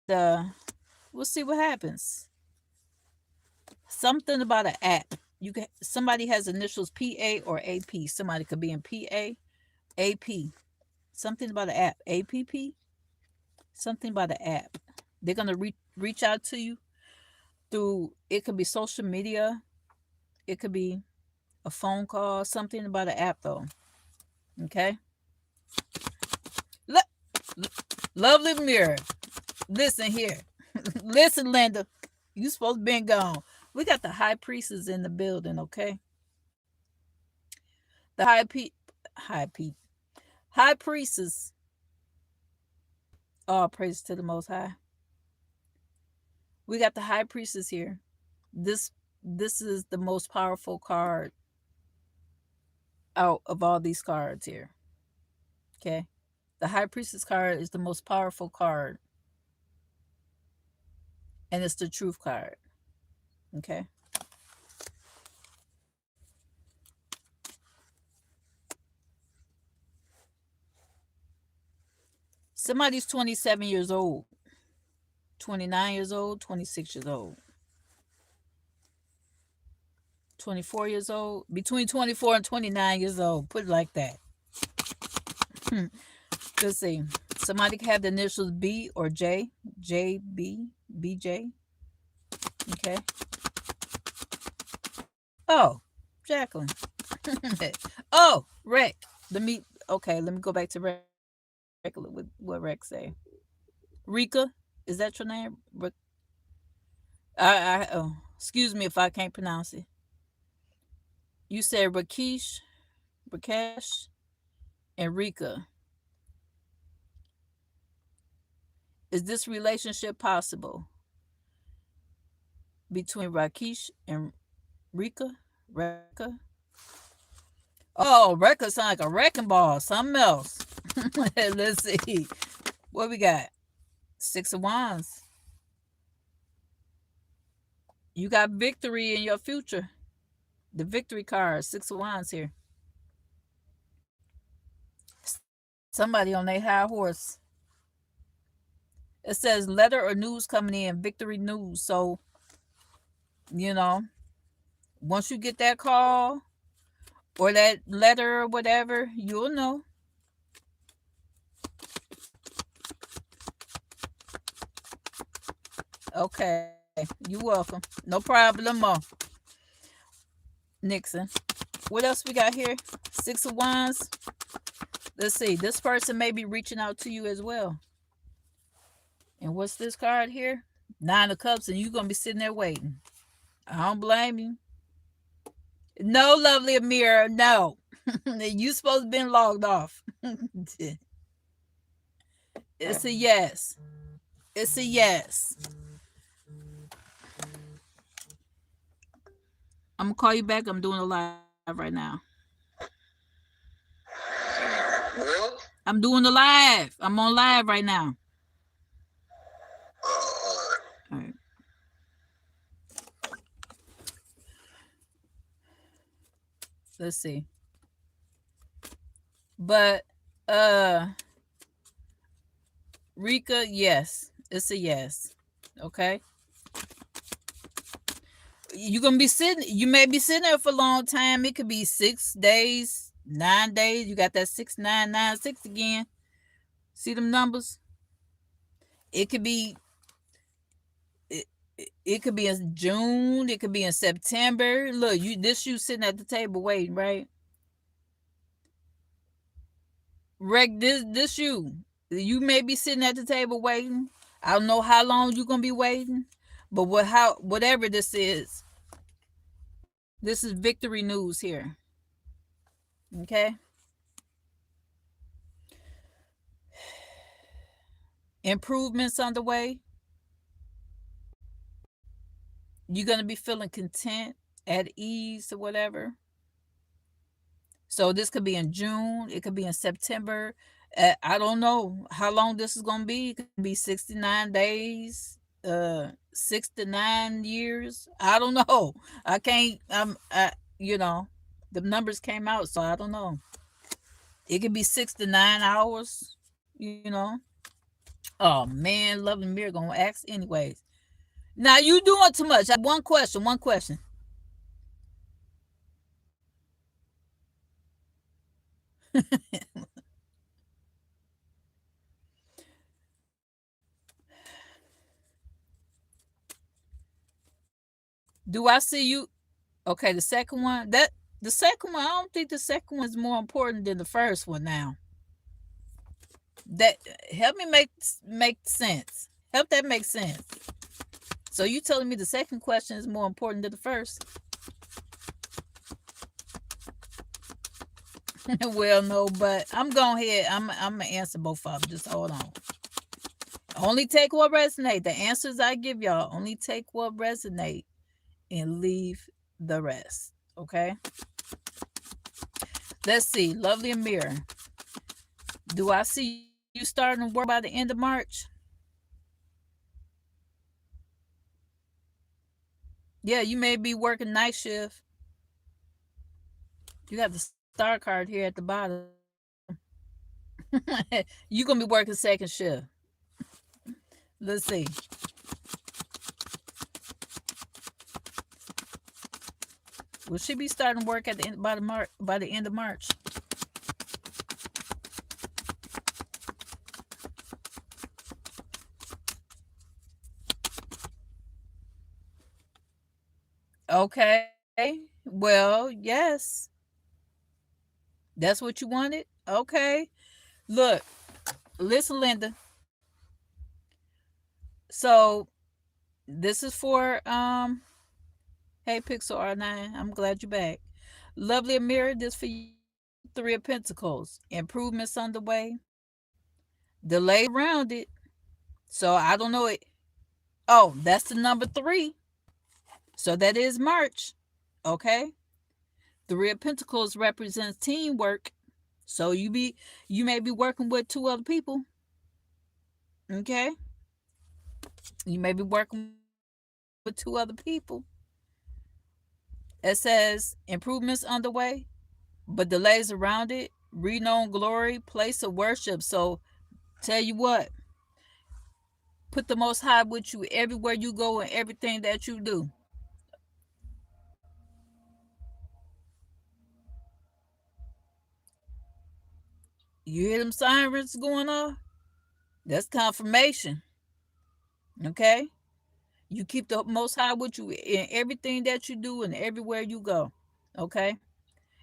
we'll see what happens. Something about an app. Somebody has initials PA or AP. Somebody could be in PA, AP. Something about an app. APP. Something about an app. They're gonna reach out to you through. It could be social media. It could be a phone call. Something about an app though. Okay. Lo- Lovely mirror. Listen here. Listen, Linda. You supposed to been gone. We got the high priestess in the building. Okay. The high priestess. All praise to the Most High. We got the high priestess here. This this is the most powerful card out of all these cards here. Okay. The high priestess card is the most powerful card, and it's the truth card. Okay. Somebody's 27 years old, 29 years old, 26 years old, 24 years old, between 24 and 29 years old. Put it like that. Let's see. Somebody can have the initials B or J, JB, BJ. Okay. Oh, Jacqueline. Oh, Rick. Let me go back to regular with what Rick say. Rika, is that your name? Excuse me if I can't pronounce it. You said Rakesh, and Rika. Is this relationship possible between Rakesh and Rika? Reka? Oh, Reka sound like a wrecking ball. Something else. Let's see. What we got? Six of Wands. You got victory in your future. The victory card, Six of Wands here. Somebody on their high horse. It says letter or news coming in, victory news. So, you know, once you get that call or that letter or whatever, you'll know. Okay, you're welcome. No problem. Nixon. What else we got here? Six of Wands. Let's see. This person may be reaching out to you as well. And what's this card here? Nine of Cups, and you're going to be sitting there waiting. I don't blame you. No, lovely Amira, no. You supposed to been logged off. It's a yes. It's a yes. I'm going to call you back. I'm doing a live right now. What? I'm doing the live. I'm on live right now. All right. Let's see. But Rika, yes. It's a yes. Okay. You're gonna be sitting, you may be sitting there for a long time. It could be 6 days, 9 days. You got that 6996 again. See them numbers? It could be it, it could be in June, it could be in September. Look, you sitting at the table waiting, right? Reg, this you may be sitting at the table waiting. I don't know how long you're gonna be waiting, but whatever this is victory news here. Okay. Improvements underway. You're gonna be feeling content, at ease, or whatever. So this could be in June. It could be in September. I don't know how long this is gonna be. It could be 69 days. 6 to 9 years. I don't know. I can't. You know, the numbers came out, so I don't know. It could be 6 to 9 hours. You know. Oh man, loving mirror gonna ask anyways. Now you doing too much. I got one question. One question. Do I see you? Okay, the second one. The second one. I don't think the second one is more important than the first one. Now that help me make sense. Help that make sense. So you telling me the second question is more important than the first? Well, no, but I'm going ahead. I'm gonna answer both of them. Just hold on. Only take what resonate. The answers I give y'all, only take what resonate and leave the rest. Okay. Let's see. Lovely Amir. Do I see you starting to work by the end of March? Yeah, you may be working night shift. You got the star card here at the bottom. You gonna be working second shift. Let's see. Will she be starting work at the end by the end of March? Okay. Well, yes. That's what you wanted? Okay. Look, listen, Linda. So this is for hey Pixel R9. I'm glad you're back. Lovely Amira, this for you. Three of Pentacles. Improvements underway. Delay around it. So I don't know it. Oh, that's the number three. So that is March. Okay. Three of Pentacles represents teamwork. So you may be working with two other people. Okay. You may be working with two other people. It says improvements underway, but delays around it. Renown glory, place of worship. So tell you what, put the Most High with you everywhere you go and everything that you do. You hear them sirens going off? That's confirmation. Okay? You keep the Most High with you in everything that you do and everywhere you go. Okay?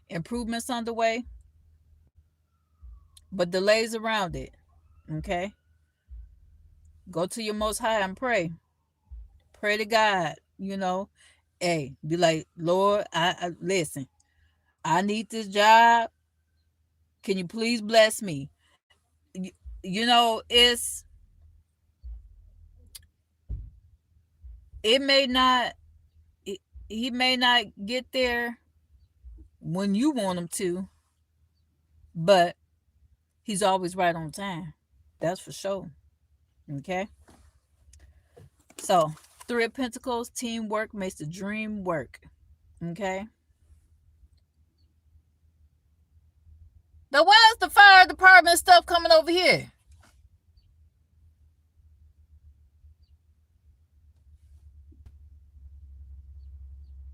Improvements underway, but delays around it. Okay? Go to your Most High and pray. Pray to God. Hey, be like, Lord, I listen. I need this job. Can you please bless me? It's it may not. He may not get there when you want him to, but he's always right on time. That's for sure. Okay. So, Three of Pentacles, teamwork makes the dream work. Okay. Now, where's the fire department stuff coming over here?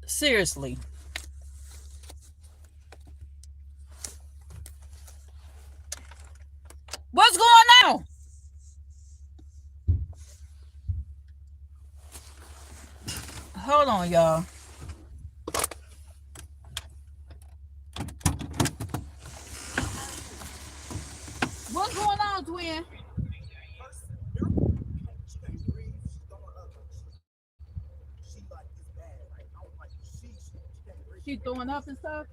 Seriously. What's going on? Hold on, y'all. What's going on, twin? She throwing up and stuff?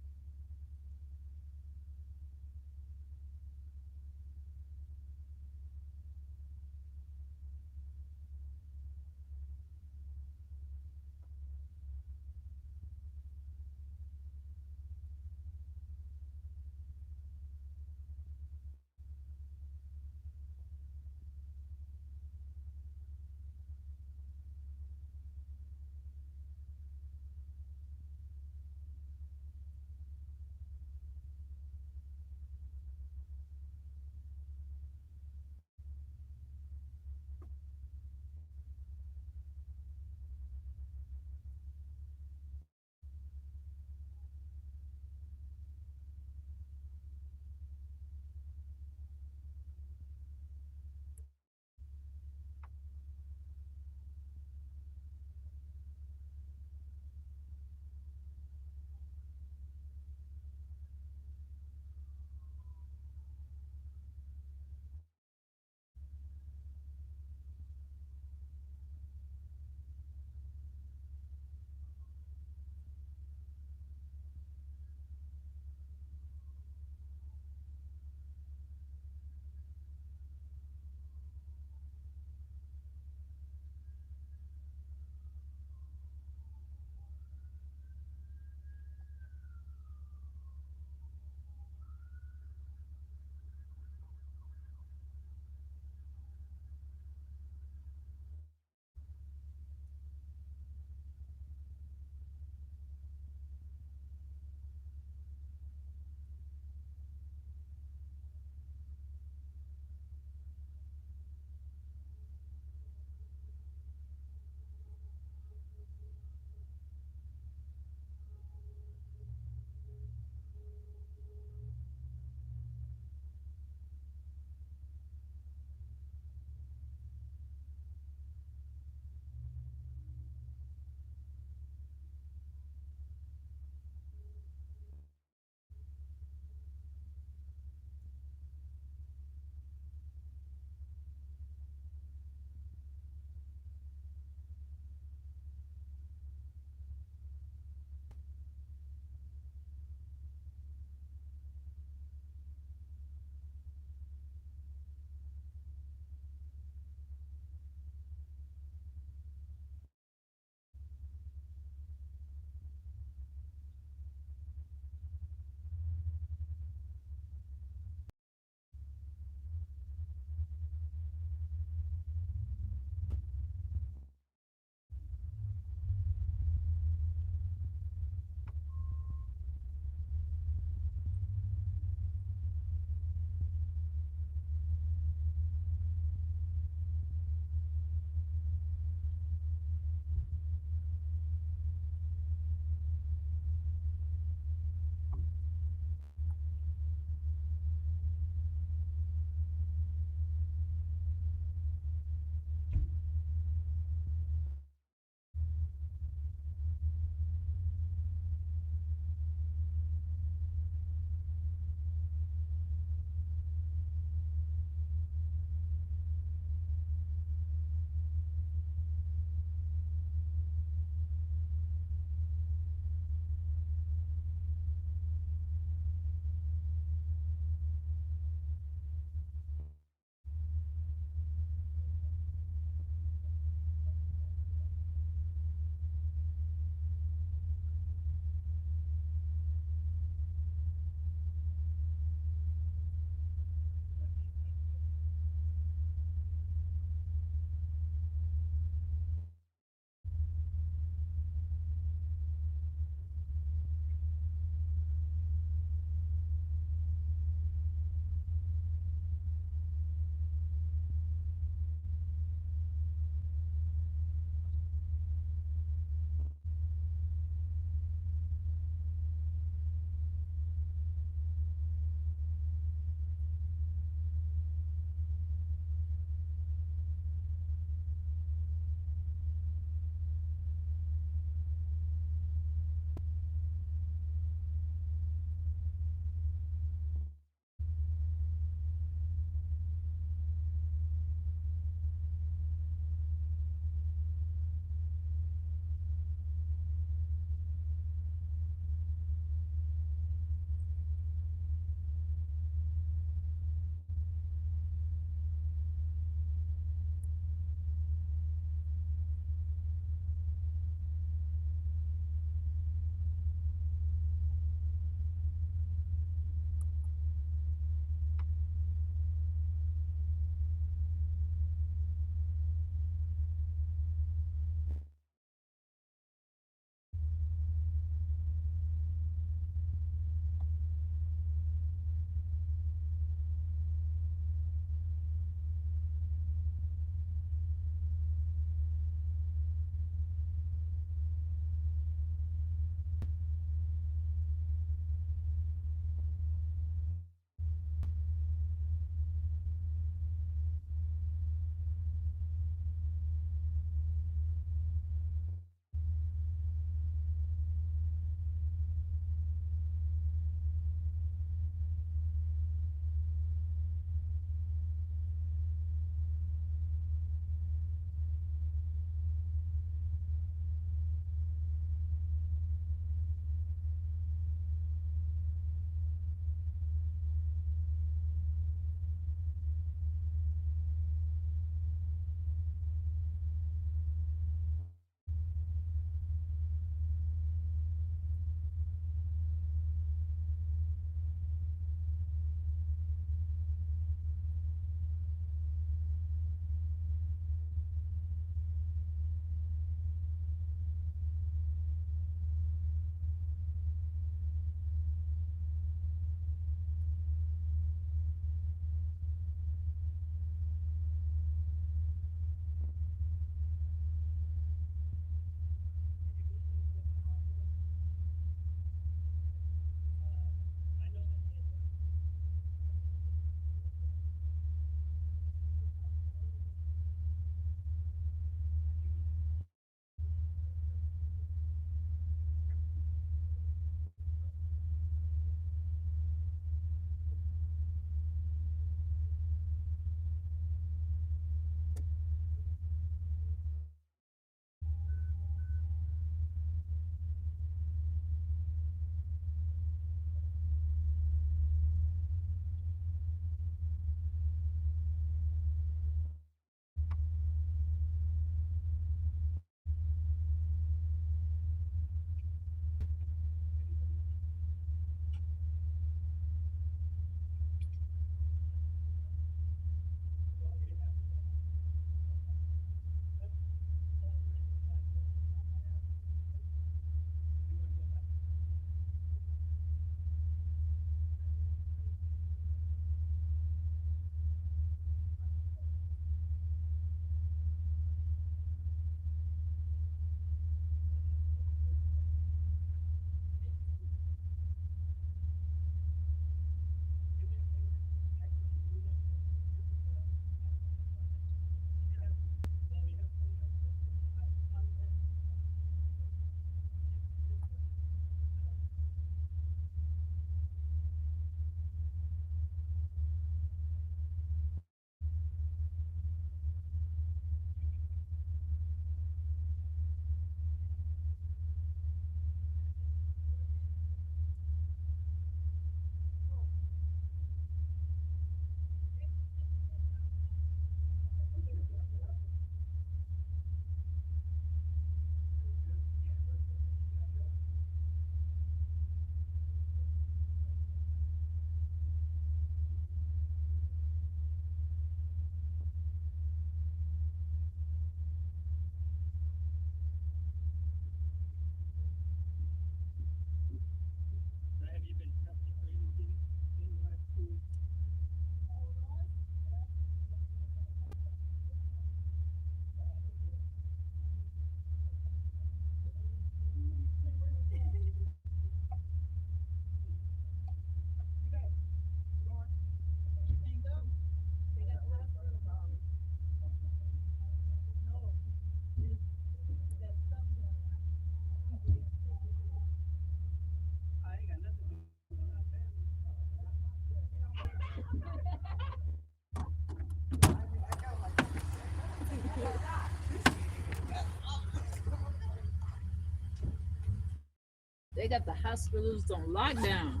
They got the hospitals on lockdown,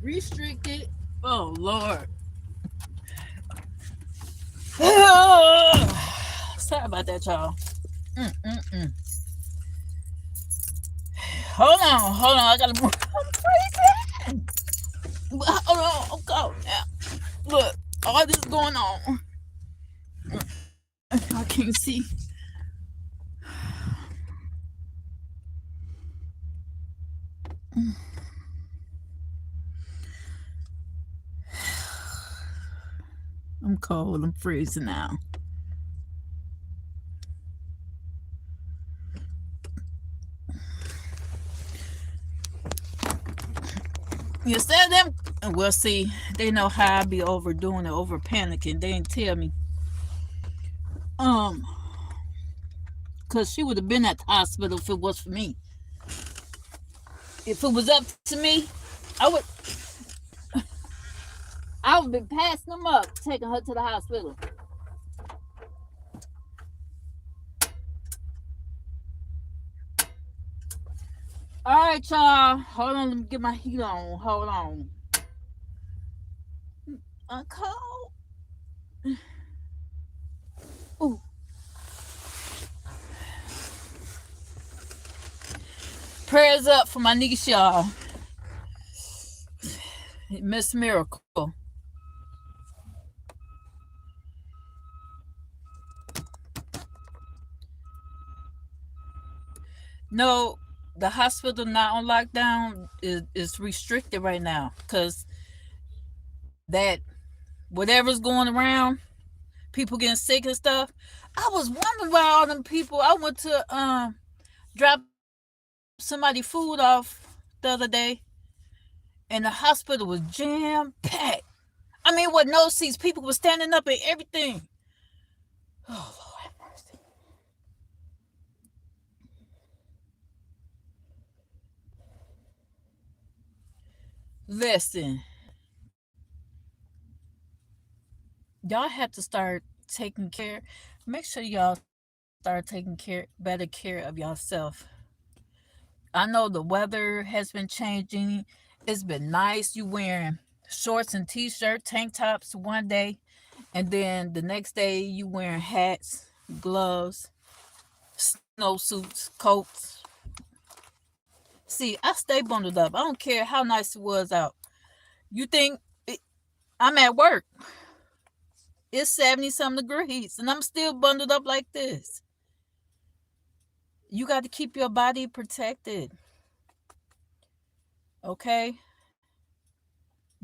restricted. Oh Lord. Sorry about that, y'all. Mm-mm-mm. Hold on. I gotta move. I'm freezing. Hold on. Oh God. Yeah. Look, all this going on. I can't see. I'm cold. I'm freezing now. You said them. Well, see, they know how I be overdoing it, over panicking. They didn't tell me. Um, cause she would have been at the hospital if it was for me. If it was up to me, I would. I would be passing them up, taking her to the hospital. All right, y'all. Hold on. Let me get my heat on. Hold on. I'm cold. Ooh. Prayers up for my niece, y'all. Miss Miracle. No, the hospital not on lockdown is restricted right now because that whatever's going around, people getting sick and stuff. I was wondering why all them people. I went to drop somebody food off the other day, and the hospital was jam packed. I mean, with no seats, people were standing up and everything. Oh Lord have mercy. Listen, y'all have to start taking care. Make sure y'all start taking better care of yourself. I know the weather has been changing. It's been nice. You wearing shorts and t-shirt, tank tops one day, and then the next day you wearing hats, gloves, snowsuits, coats. See, I stay bundled up. I don't care how nice it was out. You think it, I'm at work? It's 70 some degrees, and I'm still bundled up like this. You got to keep your body protected, okay?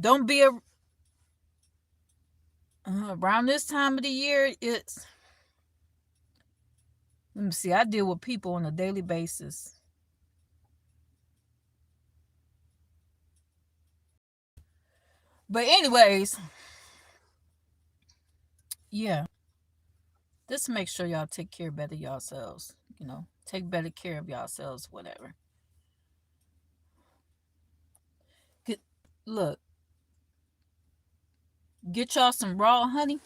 Don't be around this time of the year. It's let me see. I deal with people on a daily basis. But anyways, yeah. Just make sure y'all take care better yourselves. Take better care of yourselves. Whatever. Get, look, get y'all some raw honey.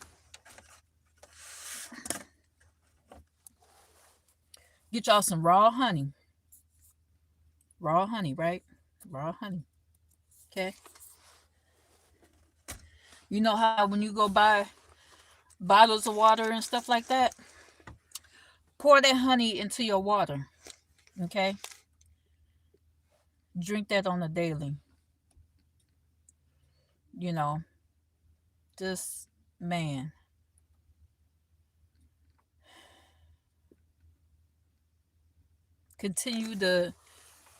Get y'all some raw honey. Raw honey, right? Raw honey. Okay. You know how when you go buy bottles of water and stuff like that, pour that honey into your water. Okay. Drink that on a daily. You know, just man. Continue to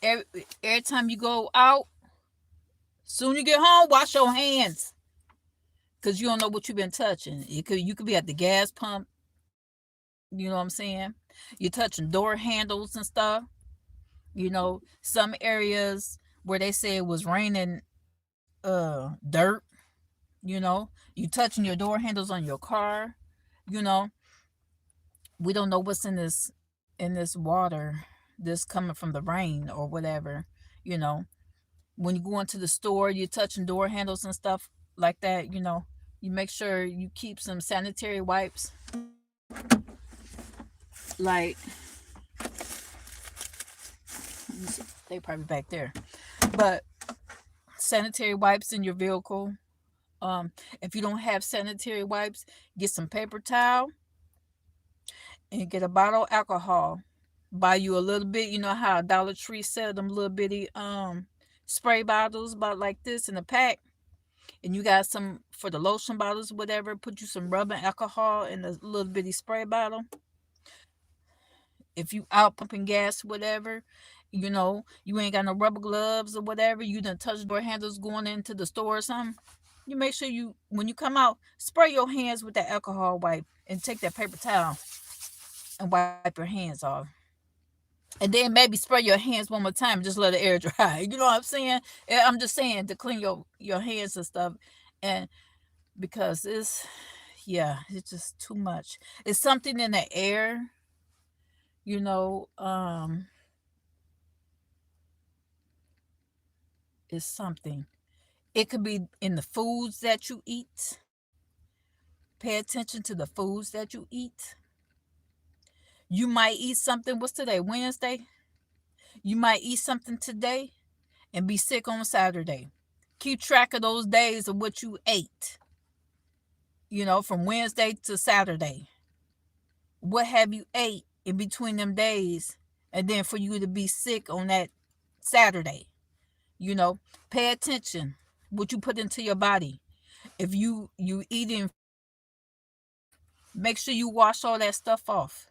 every time you go out, soon you get home, wash your hands. Cause you don't know what you've been touching. You could be at the gas pump, you know what I'm saying? You're touching door handles and stuff. Some areas where they say it was raining dirt, you touching your door handles on your car, you know. We don't know what's in this water, this coming from the rain or whatever, you know. When you go into the store, you're touching door handles and stuff like that. You make sure you keep some sanitary wipes, like They probably back there. But sanitary wipes in your vehicle. Um, if you don't have sanitary wipes, get some paper towel and get a bottle of alcohol. Buy you a little bit. You know how Dollar Tree sell them little bitty spray bottles about like this in a pack, and you got some for the lotion bottles, whatever. Put you some rubbing alcohol in a little bitty spray bottle. If you out pumping gas, whatever, you ain't got no rubber gloves or whatever. You done touch door handles going into the store or something. You make sure you when you come out, spray your hands with that alcohol wipe and take that paper towel and wipe your hands off. And then maybe spray your hands one more time and just let the air dry. You know what I'm saying? I'm just saying to clean your hands and stuff. And because it's just too much. It's something in the air, you know, it's something. It could be in the foods that you eat. Pay attention to the foods that you eat. You might eat something, what's today? Wednesday? You might eat something today and be sick on Saturday. Keep track of those days of what you ate, from Wednesday to Saturday. What have you ate in between them days? And then for you to be sick on that Saturday, pay attention what you put into your body. If you eating, make sure you wash all that stuff off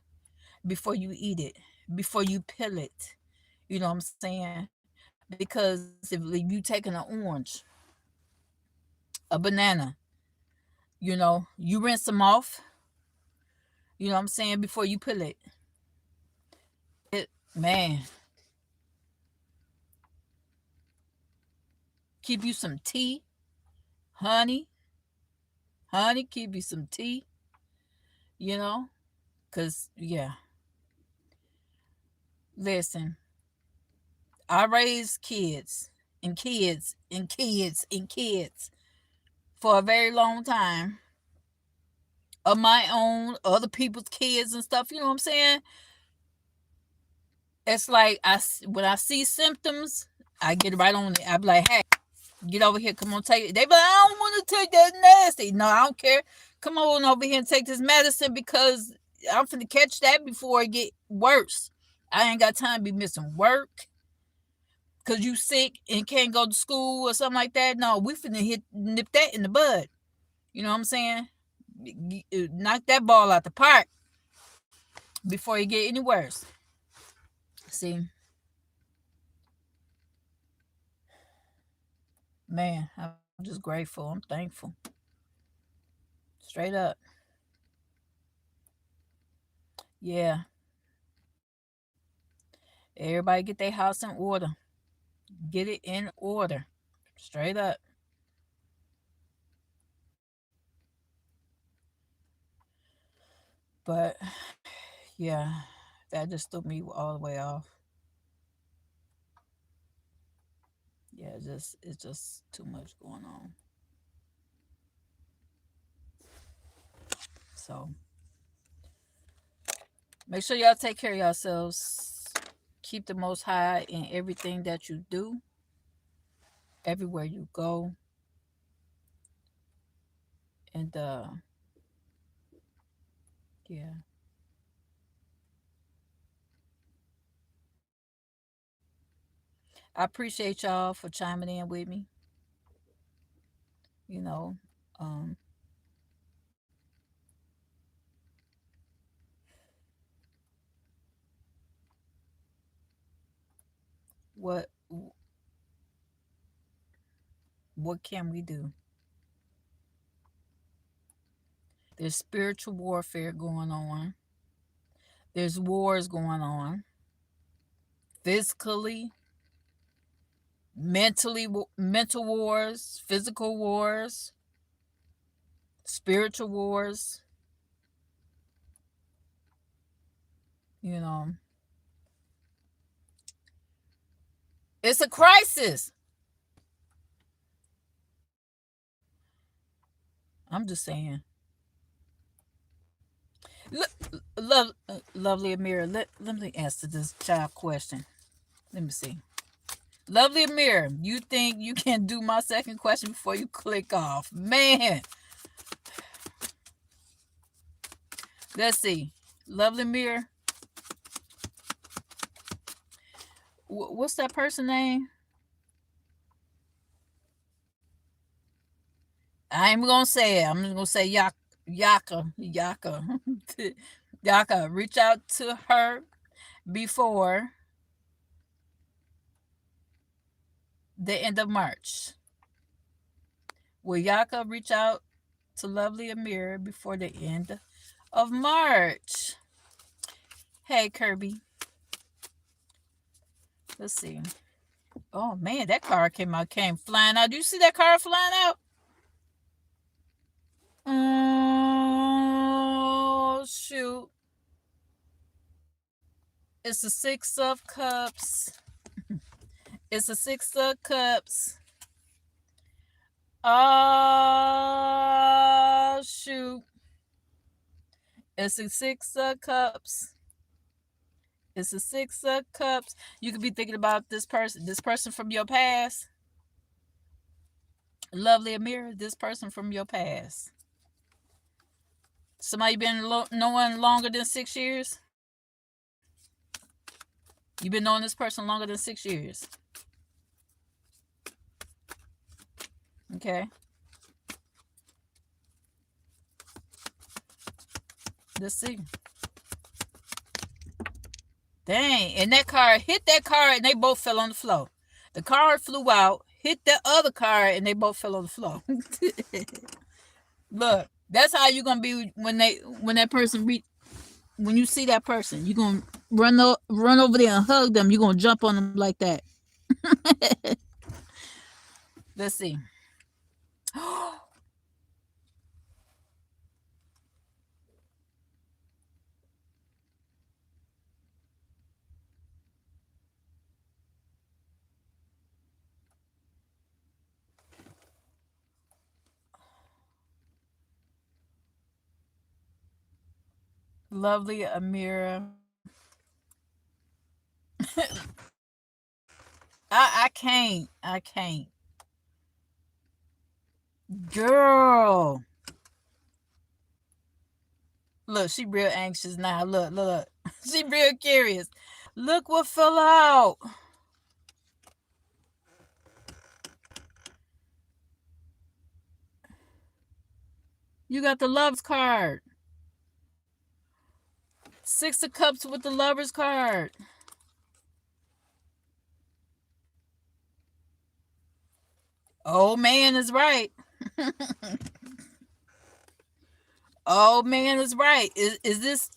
before you eat it, before you peel it. You know what I'm saying? Because if you taking an orange, a banana, you rinse them off, you know what I'm saying, before you peel it. Man, keep you some tea, honey, keep you some tea, you know, because, yeah, listen, I raised kids and kids and kids and kids for a very long time of my own, other people's kids and stuff, you know what I'm saying? It's like when I see symptoms, I get right on it. I be like, hey, get over here, come on, take it. They be like, I don't want to take that nasty. No, I don't care. Come on over here and take this medicine because I'm finna catch that before it get worse. I ain't got time to be missing work because you sick and can't go to school or something like that. No, we finna nip that in the bud. You know what I'm saying? Knock that ball out the park before it get any worse. See, man, I'm just grateful. I'm thankful. Straight up. Yeah. Everybody get their house in order. Get it in order. Straight up. But yeah, that just threw me all the way off. Yeah, it's just too much going on. So make sure y'all take care of yourselves. Keep the most high in everything that you do, everywhere you go. And yeah. I appreciate y'all for chiming in with me. You know, um, what what can we do? There's spiritual warfare going on. There's wars going on. Physically, mentally, mental wars, physical wars, spiritual wars. You know, it's a crisis. I'm just saying. Look, lovely Amira, let me answer this child question. Let me see. Lovely Amir, you think you can do my second question before you click off? Man, let's see. Lovely Amir, what's that person name? I ain't gonna say it. I'm just gonna say Yaka. Yaka. Reach out to her before the end of March. Will Yaka reach out to Lovely Amir before the end of March? Hey Kirby. Let's see. Oh man, that car came flying out. Do you see that car flying out? Oh shoot. It's the Six of Cups. It's the Six of Cups. Oh shoot. It's the Six of Cups. It's the Six of Cups. You could be thinking about this person from your past. Lovely Amir, this person from your past. Somebody been knowing longer than 6 years? You've been knowing this person longer than 6 years. Okay. Let's see. Dang. And that car hit that car and they both fell on the floor. The car flew out, hit the other car, and they both fell on the floor. Look, that's how you're gonna be when that person when you see that person, you're gonna run over there and hug them. You're gonna jump on them like that. Let's see. Lovely Amira. I can't. I can't. Girl. Look, she real anxious now. Look. She real curious. Look what fell out. You got the lover's card. Six of Cups with the lover's card. Oh man is right. Oh man is right. Is this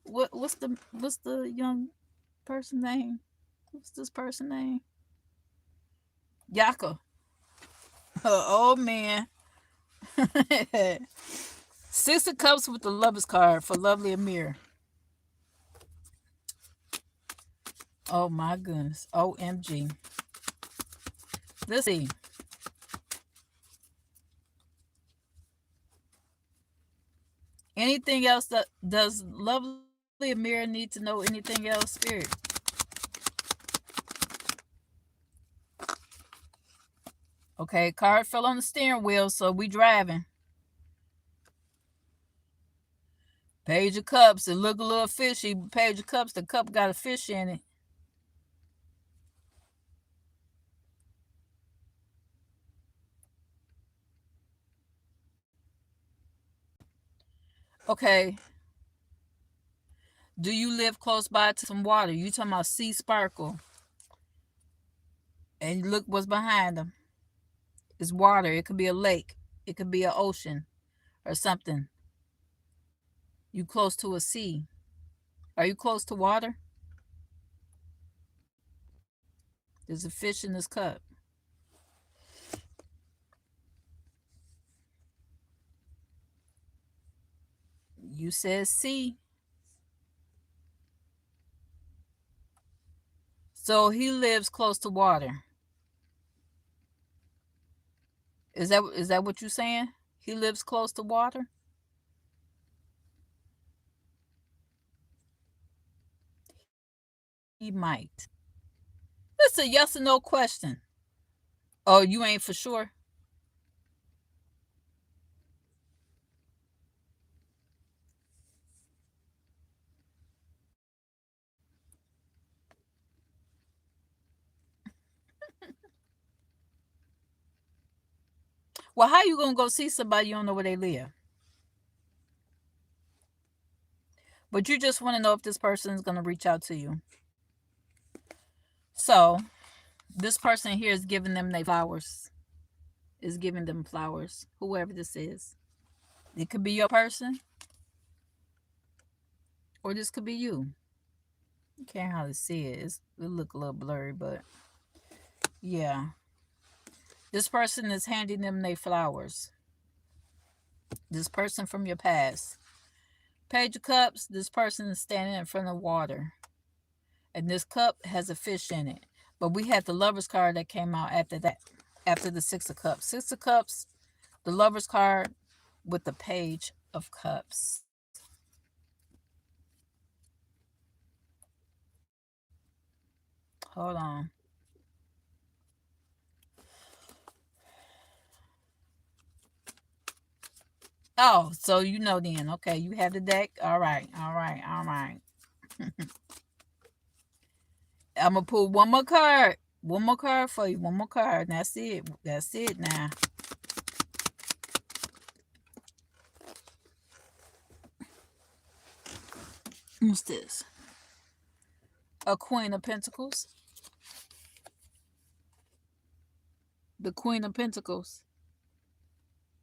what's the young person name? What's this person name? Yaka. Oh man. Six of Cups with the lover's card for Lovely Amir. Oh my goodness. OMG. Let's see. Anything else that does Lovely Amir need to know anything else, Spirit? Okay, card fell on the steering wheel, so we driving. Page of Cups, it look a little fishy. Page of Cups, the cup got a fish in it. Okay. Do you live close by to some water? You talking about sea sparkle. And look what's behind them. It's water. It could be a lake. It could be an ocean or something. You close to a sea. Are you close to water? There's a fish in this cup. You said sea. So he lives close to water. Is that what you're saying? He lives close to water? He might. It's a yes or no question. Oh, you ain't for sure? Well, how you gonna go see somebody you don't know where they live? But you just want to know if this person is gonna reach out to you. So this person here is giving them their flowers. Is giving them flowers. Whoever this is. It could be your person, or this could be you. You can't hardly see it. It look a little blurry, but yeah. This person is handing them their flowers. This person from your past. Page of Cups, this person is standing in front of water. And this cup has a fish in it. But we had the Lover's card that came out after that. After the Six of Cups. Six of Cups, the Lover's card with the Page of Cups. Hold on. Oh, so you know then. Okay, you have the deck. All right, all right, all right. I'm gonna pull one more card. One more card for you. One more card. That's it. That's it now. What's this? A Queen of Pentacles. The Queen of Pentacles.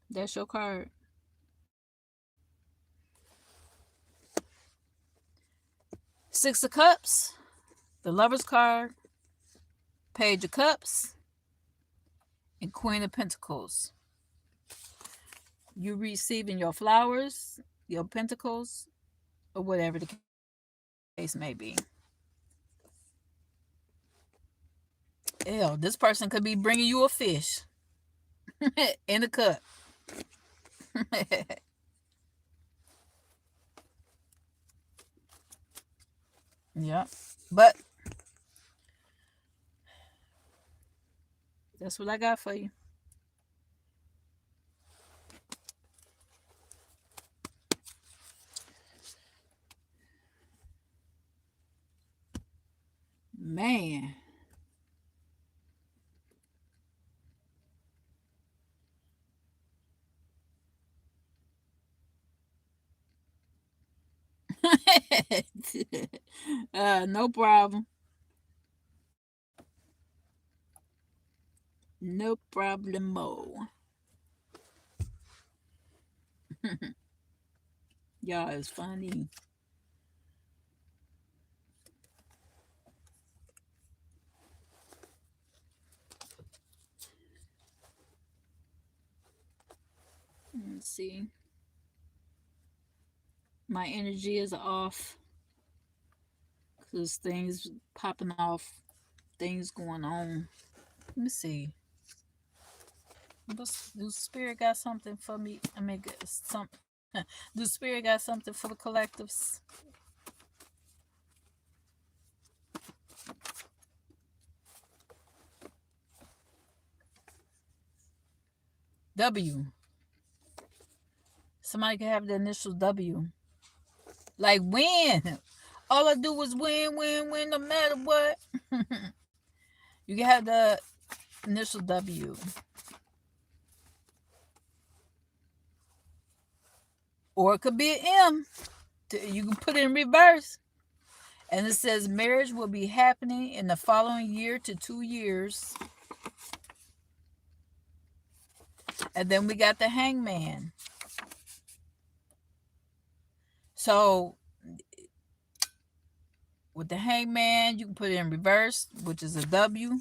That's your card. Six of Cups. The Lover's card. Page of Cups. And Queen of Pentacles. You receiving your flowers, your pentacles, or whatever the case may be. Ew, this person could be bringing you a fish in a cup. Yep. But that's what I got for you. Man. No problem. No problemo. Y'all is funny. Let's see. My energy is off because things popping off, things going on. Let me see. Do Spirit got something for me? I mean, some. Do Spirit got something for the collectives? W. Somebody can have the initial W. Like win. All I do is win, win, win, no matter what. You can have the initial W. Or it could be an M. You can put it in reverse. And it says marriage will be happening in the following year to 2 years. And then we got the Hangman. So with the Hangman, you can put it in reverse, which is a W.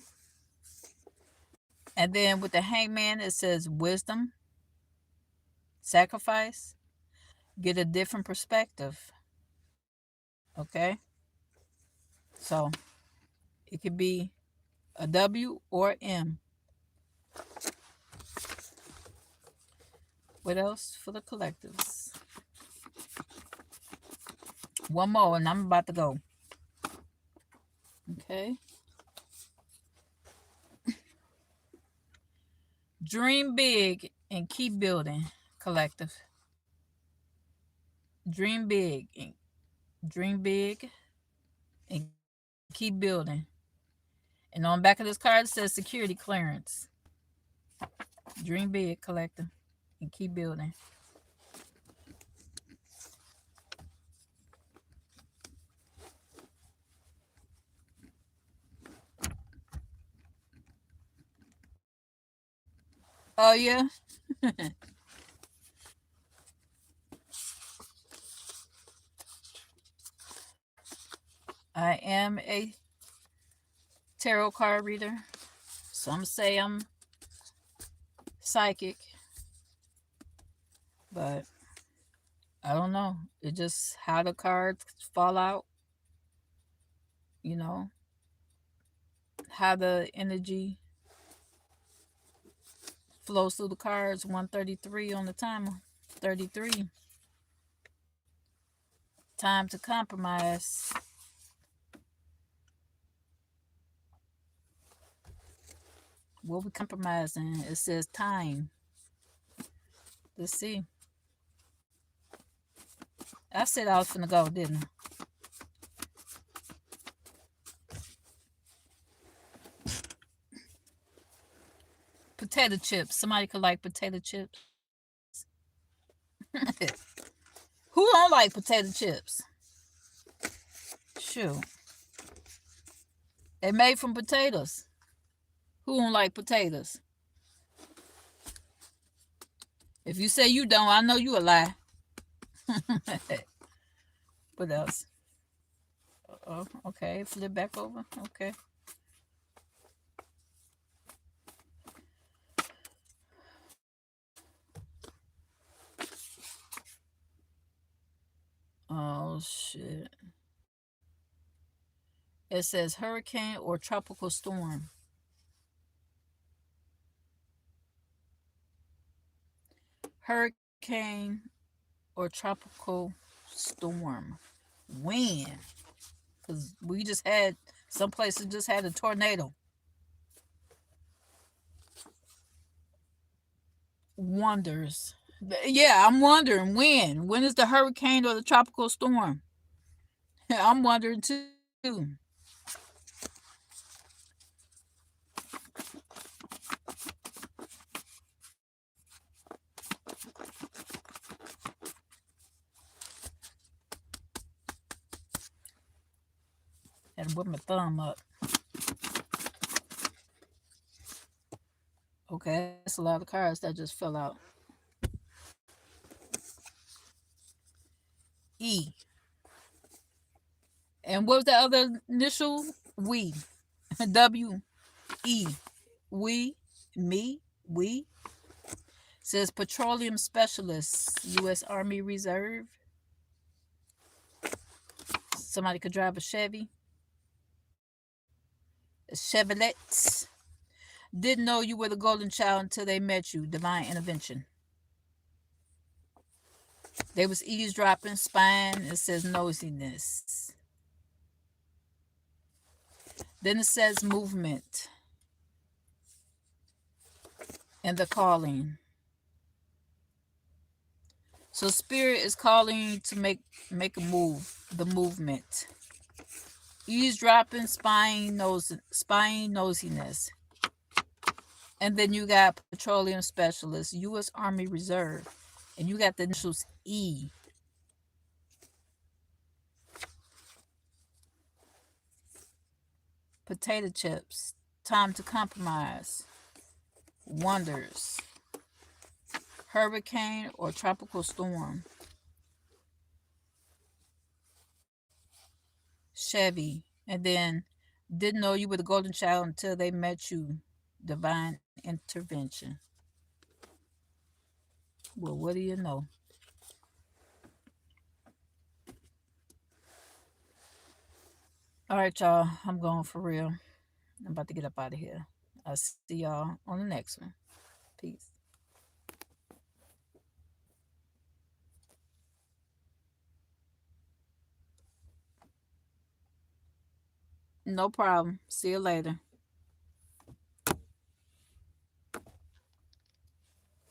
And then with the Hangman, it says wisdom, sacrifice, get a different perspective. Okay? So it could be a W or M. What else for the collectives? One more and I'm about to go. Okay. Dream big and keep building, collective. Dream big and dream big and keep building. And on the back of this card it says security clearance. Dream big, collective, and keep building. Oh yeah. I am a tarot card reader. Some say I'm psychic, but I don't know. It just how the cards fall out, you know, how the energy flows through the cards. 133 on the timer. 33. Time to compromise. What we compromising? It says time. Let's see. I said I was finna go, didn't I? Potato chips. Somebody could like potato chips. Who don't like potato chips? Shoot. They made from potatoes. Who don't like potatoes? If you say you don't, I know you a lie. What else? Oh, okay. Flip back over. Okay. Oh shit. It says hurricane or tropical storm. Hurricane or tropical storm. When? Because we just had, some places just had a tornado. Wonders. Yeah, I'm wondering when. When is the hurricane or the tropical storm? I'm wondering too. Had to put my thumb up. Okay, that's a lot of cards that just fell out. E. And what was the other initial? We. W. E. We. Me. We. Says petroleum specialist, U.S. Army Reserve. Somebody could drive a Chevy. A Chevrolet. Didn't know you were the golden child until they met you. Divine intervention. They was eavesdropping, spying. It says nosiness. Then it says movement and the calling. So spirit is calling you to make a move, the movement. Eavesdropping, spying, nosiness. And then you got petroleum specialist, U.S. Army Reserve. And you got the initials E. Potato chips. Time to compromise. Wonders. Hurricane or tropical storm. Chevy. And then didn't know you were the golden child until they met you. Divine intervention. Well, what do you know? All right, y'all. I'm going for real. I'm about to get up out of here. I'll see y'all on the next one. Peace. No problem. See you later.